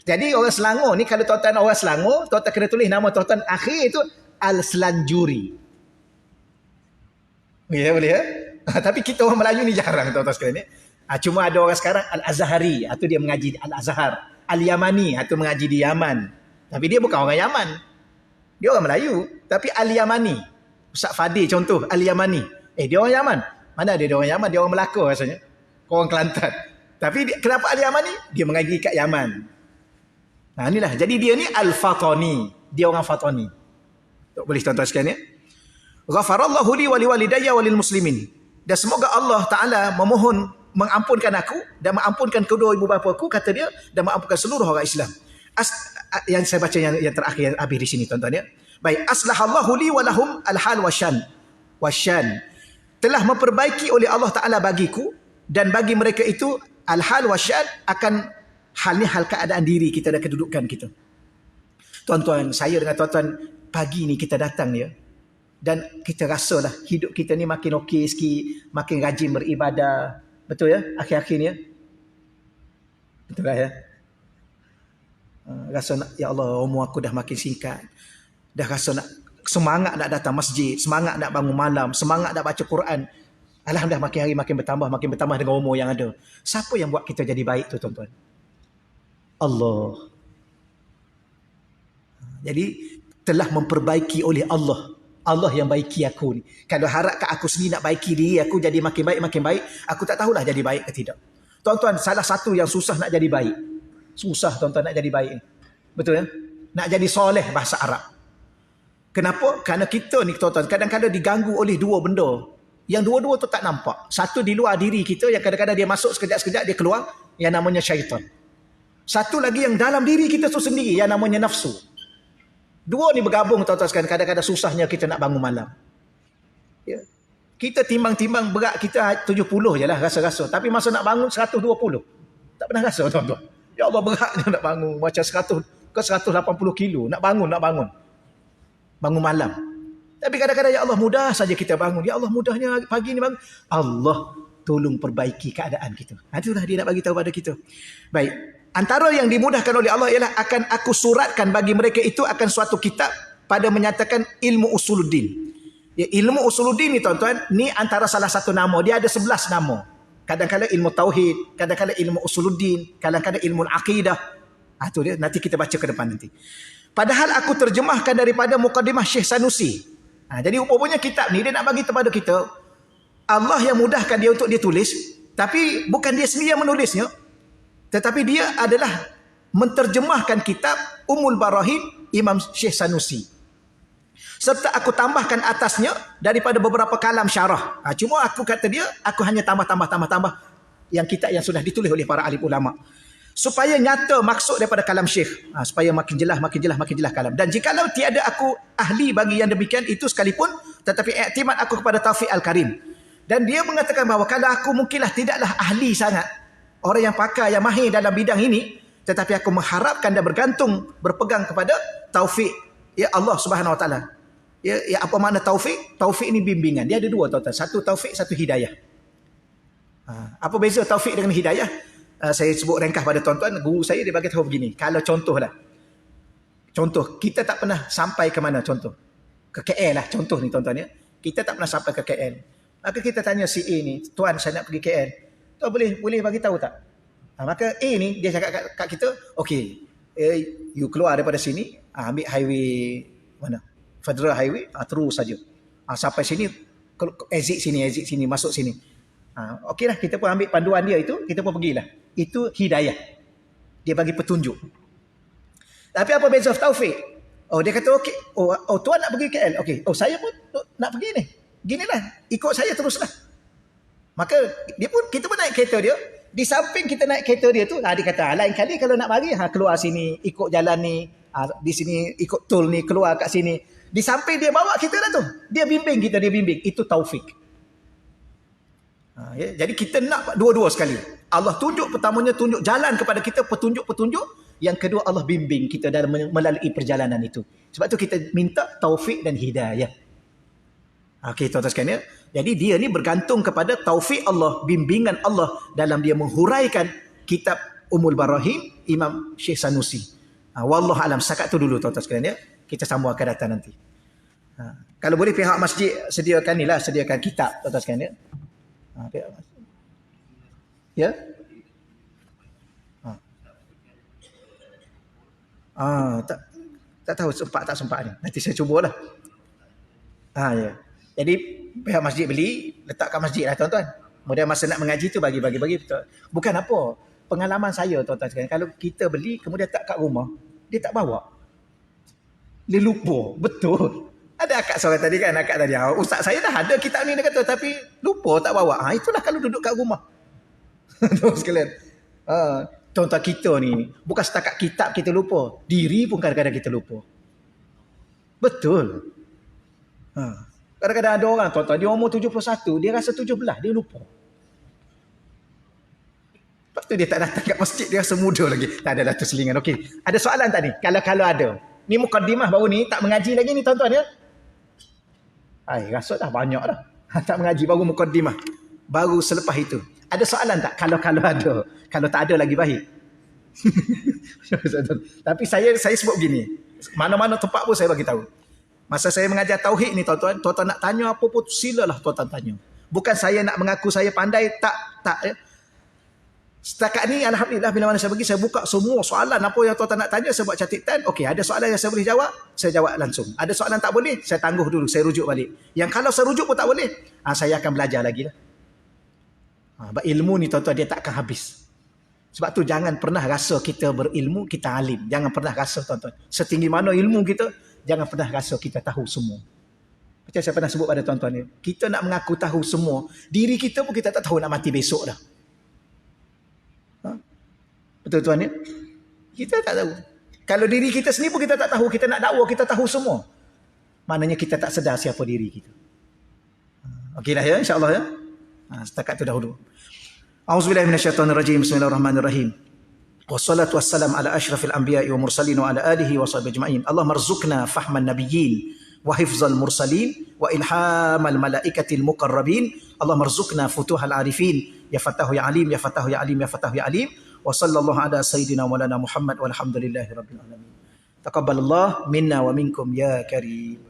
Jadi orang Selangor ni, kalau tuan-tuan orang Selangor, tuan-tuan kena tulis nama tuan-tuan akhir itu Al-Selanjuri. Ya, boleh ya? Tapi kita orang Melayu ni jarang tuan-tuan sekalian ni. Cuma ada orang sekarang Al-Azhari, itu dia mengaji di Al-Azhar. Al-Yamani, itu mengaji di Yaman. Tapi dia bukan orang Yaman. Dia orang Melayu, tapi Al-Yamani. Ustaz Fadil contoh, Al-Yamani. Dia orang Yaman. Mana dia orang Yaman? Dia orang Melaka rasanya. Orang Kelantan. Tapi kenapa Al-Yamani? Dia mengaji kat Yaman. Inilah. Jadi dia ni Al-Fatani. Dia orang Fatani. Boleh tuan-tuan sekalian ya? Ghafarallahu li wa liwalidayya wa lil muslimin. Dan semoga Allah Ta'ala memohon mengampunkan aku dan mengampunkan kedua ibu bapa aku, kata dia, dan mengampunkan seluruh orang Islam. Yang saya baca yang terakhir, yang habis di sini tuan-tuan ya. Baik, aslahallahu li wa lahum al-hal wasyan. Telah memperbaiki oleh Allah Ta'ala bagiku dan bagi mereka itu al-hal wasyan, akan hal ni hal keadaan diri kita dan kedudukan kita. Tuan-tuan, saya dengan tuan-tuan pagi ni kita datang ya, dan kita rasalah hidup kita ni makin okey sikit, makin rajin beribadah. Betul ya? Akhir-akhir ni ya. Betul lah ya. Rasa nak, ya Allah, umur aku dah makin singkat. Dah rasa nak semangat nak datang masjid, semangat nak bangun malam, semangat nak baca Quran. Alhamdulillah makin hari makin bertambah dengan umur yang ada. Siapa yang buat kita jadi baik tu tuan-tuan? Allah. Jadi telah memperbaiki oleh Allah. Allah yang baiki aku ni. Kalau harapkan aku sendiri nak baiki diri aku jadi makin baik, aku tak tahulah jadi baik ke tidak. Tuan-tuan, salah satu yang susah nak jadi baik. Susah tuan-tuan nak jadi baik. Betul ya? Nak jadi soleh bahasa Arab. Kenapa? Kerana kita ni tuan-tuan kadang-kadang diganggu oleh dua benda. Yang dua-dua tu tak nampak. Satu di luar diri kita yang kadang-kadang dia masuk sekejap-sekejap dia keluar, yang namanya syaitan. Satu lagi yang dalam diri kita tu sendiri yang namanya nafsu. Dua ni bergabung tuan-tuan sekalian, kadang-kadang susahnya kita nak bangun malam. Ya. Kita timbang-timbang berat kita 70 je lah rasa-rasa. Tapi masa nak bangun 120. Tak pernah rasa tuan-tuan. Ya Allah, beratnya nak bangun. Macam 100 ke 180 kilo. Nak bangun. Bangun malam. Tapi kadang-kadang ya Allah mudah saja kita bangun. Ya Allah mudahnya pagi ni bangun. Allah tolong perbaiki keadaan kita. Itulah dia nak bagi tahu pada kita. Baik. Antara yang dimudahkan oleh Allah ialah akan aku suratkan bagi mereka itu akan suatu kitab pada menyatakan ilmu usuluddin. Ya, ilmu usuluddin ni tuan-tuan, ni antara salah satu nama. Dia ada 11 nama. Kadang-kadang ilmu tauhid, kadang-kadang ilmu usuluddin, kadang-kadang ilmu aqidah. Itu dia, nanti kita baca ke depan nanti. Padahal aku terjemahkan daripada Muqaddimah Syekh Sanusi. Jadi rupanya kitab ni dia nak bagi kepada kita, Allah yang mudahkan dia untuk dia tulis, tapi bukan dia sendiri yang menulisnya, tetapi dia adalah menterjemahkan kitab Ummul Barahin Imam Syekh Sanusi. Serta aku tambahkan atasnya daripada beberapa kalam syarah. Cuma aku kata dia, aku hanya tambah yang kitab yang sudah ditulis oleh para alim ulama. Supaya nyata maksud daripada kalam Syekh. Supaya makin jelas kalam. Dan jikalau tiada aku ahli bagi yang demikian itu sekalipun, tetapi iktimad aku kepada Taufiq Al-Karim. Dan dia mengatakan bahawa kalau aku mungkinlah tidaklah ahli sangat, orang yang pakar, yang mahir dalam bidang ini, tetapi aku mengharapkan dan berpegang kepada taufik ya Allah Subhanahu Wa Taala. Ya, apa makna taufik? Taufik ini bimbingan. Dia ada dua tuan-tuan. Satu taufik, satu hidayah. Apa beza taufik dengan hidayah? saya sebut ringkas pada tuan-tuan, guru saya dia bagi tahu begini, kalau contoh, kita tak pernah sampai ke mana, contoh, ke KL lah, contoh ni tuan-tuan ya, kita tak pernah sampai ke KL. Maka kita tanya si A ni, tuan saya nak pergi KL, tuan boleh bagi tahu tak? Maka A ni, dia cakap kat kita, okey, you keluar daripada sini, ambil highway, mana? Federal Highway, terus saja. Sampai sini, exit sini, masuk sini. Okey lah, kita pun ambil panduan dia itu, kita pun pergilah. Itu hidayah. Dia bagi petunjuk. Tapi apa beza Taufik? Dia kata okey, tuan nak pergi KL. Okey, saya pun nak pergi ni. Ginilah, ikut saya teruslah. Maka kita pun naik kereta dia. Di samping kita naik kereta dia tu, dia kata lain kali kalau nak mari, keluar sini, ikut jalan ni, di sini ikut tol ni, keluar kat sini. Di samping dia bawa kita dah tu. Dia bimbing kita, Itu taufik. Ya, jadi kita nak dua-dua sekali. Allah tunjuk, pertamanya tunjuk jalan kepada kita, petunjuk-petunjuk. Yang kedua Allah bimbing kita dalam melalui perjalanan itu. Sebab tu kita minta taufik dan hidayah. Okey, tuan-tuan sekalian. Jadi dia ni bergantung kepada taufik Allah, bimbingan Allah dalam dia menghuraikan kitab Ummul Barahim Imam Syekh Sanusi. Wallahu alam, setakat tu dulu tuan-tuan sekalian ya. Kita sambung akan datang nanti. Kalau boleh pihak masjid sediakan kitab tuan-tuan sekalian ya. Ya? Tak tahu sempat tak sempat ni. Nanti saya cubalah. Ya. Jadi pihak masjid beli, letak kat masjid lah tuan-tuan. Kemudian masa nak mengaji tu bagi. Bukan apa. Pengalaman saya tuan-tuan sekalian. Kalau kita beli kemudian tak kat rumah, dia tak bawa. Dia lupa. Betul. Ada akak seorang tadi kan, ustaz saya dah ada kitab ni, dia kata, tapi lupa tak bawa. Itulah kalau duduk kat rumah. Tuan sekalian. Tuan-tuan kita ni, bukan setakat kitab kita lupa, diri pun kadang-kadang kita lupa. Betul. Kadang-kadang ada orang, tuan-tuan, dia umur 71, dia rasa 17, dia lupa. Lepas tu dia tak datang kat masjid, dia rasa muda lagi. Tak adalah tu selingan. Okey, ada soalan tak ni? Kalau ada. Ni mukaddimah baru ni, tak mengaji lagi ni tuan-tuan ya. Rasa dah banyak dah. Tak mengaji, baru mukaddimah. Baru selepas itu. Ada soalan tak? Kalau ada. Kalau tak ada lagi baik. Tapi saya sebut begini. Mana-mana tempat pun saya bagi tahu. Masa saya mengajar tauhid ni tuan-tuan nak tanya apa pun silalah tuan-tuan tanya. Bukan saya nak mengaku saya pandai, tak ya. Setakat ni alhamdulillah bila mana saya pergi, saya buka semua soalan apa yang tuan-tuan nak tanya, saya buat catatan. Okey, ada soalan yang saya boleh jawab, saya jawab langsung. Ada soalan tak boleh, saya tangguh dulu, saya rujuk balik. Yang kalau saya rujuk pun tak boleh, saya akan belajar lagi lah. Ilmu ni tuan-tuan dia tak akan habis. Sebab tu jangan pernah rasa kita berilmu, kita alim. Jangan pernah rasa tuan-tuan. Setinggi mana ilmu kita, jangan pernah rasa kita tahu semua. Macam saya pernah sebut pada tuan-tuan ni, kita nak mengaku tahu semua, diri kita pun kita tak tahu nak mati besok dah. Betul tuan ya? Kita tak tahu. Kalau diri kita sendiri pun kita tak tahu, kita nak dakwa kita tahu semua. Maknanya kita tak sedar siapa diri kita. Okeylah ya, insya-Allah ya. Setakat tu dahulu. A'udzubillahi minasyaitonirrajim. Bismillahirrahmanirrahim. Wassalatu wassalam ala asyrafil anbiya'i wa mursalin wa ala alihi wa sahbihi ajma'in. Allahumma rzuqna fahman nabiyyin wa hifzal mursalin wa ilhamal malaikatil muqarrabin. Allahumma rzuqna futuhal arifin. Ya Fatahu ya Alim, ya Fatahu ya Alim, ya Fatahu ya Alim. Wa sallallahu ala sayyidina wa lana Muhammad walhamdulillahi rabbil alamin. Taqabbalallah minna wa minkum ya karim.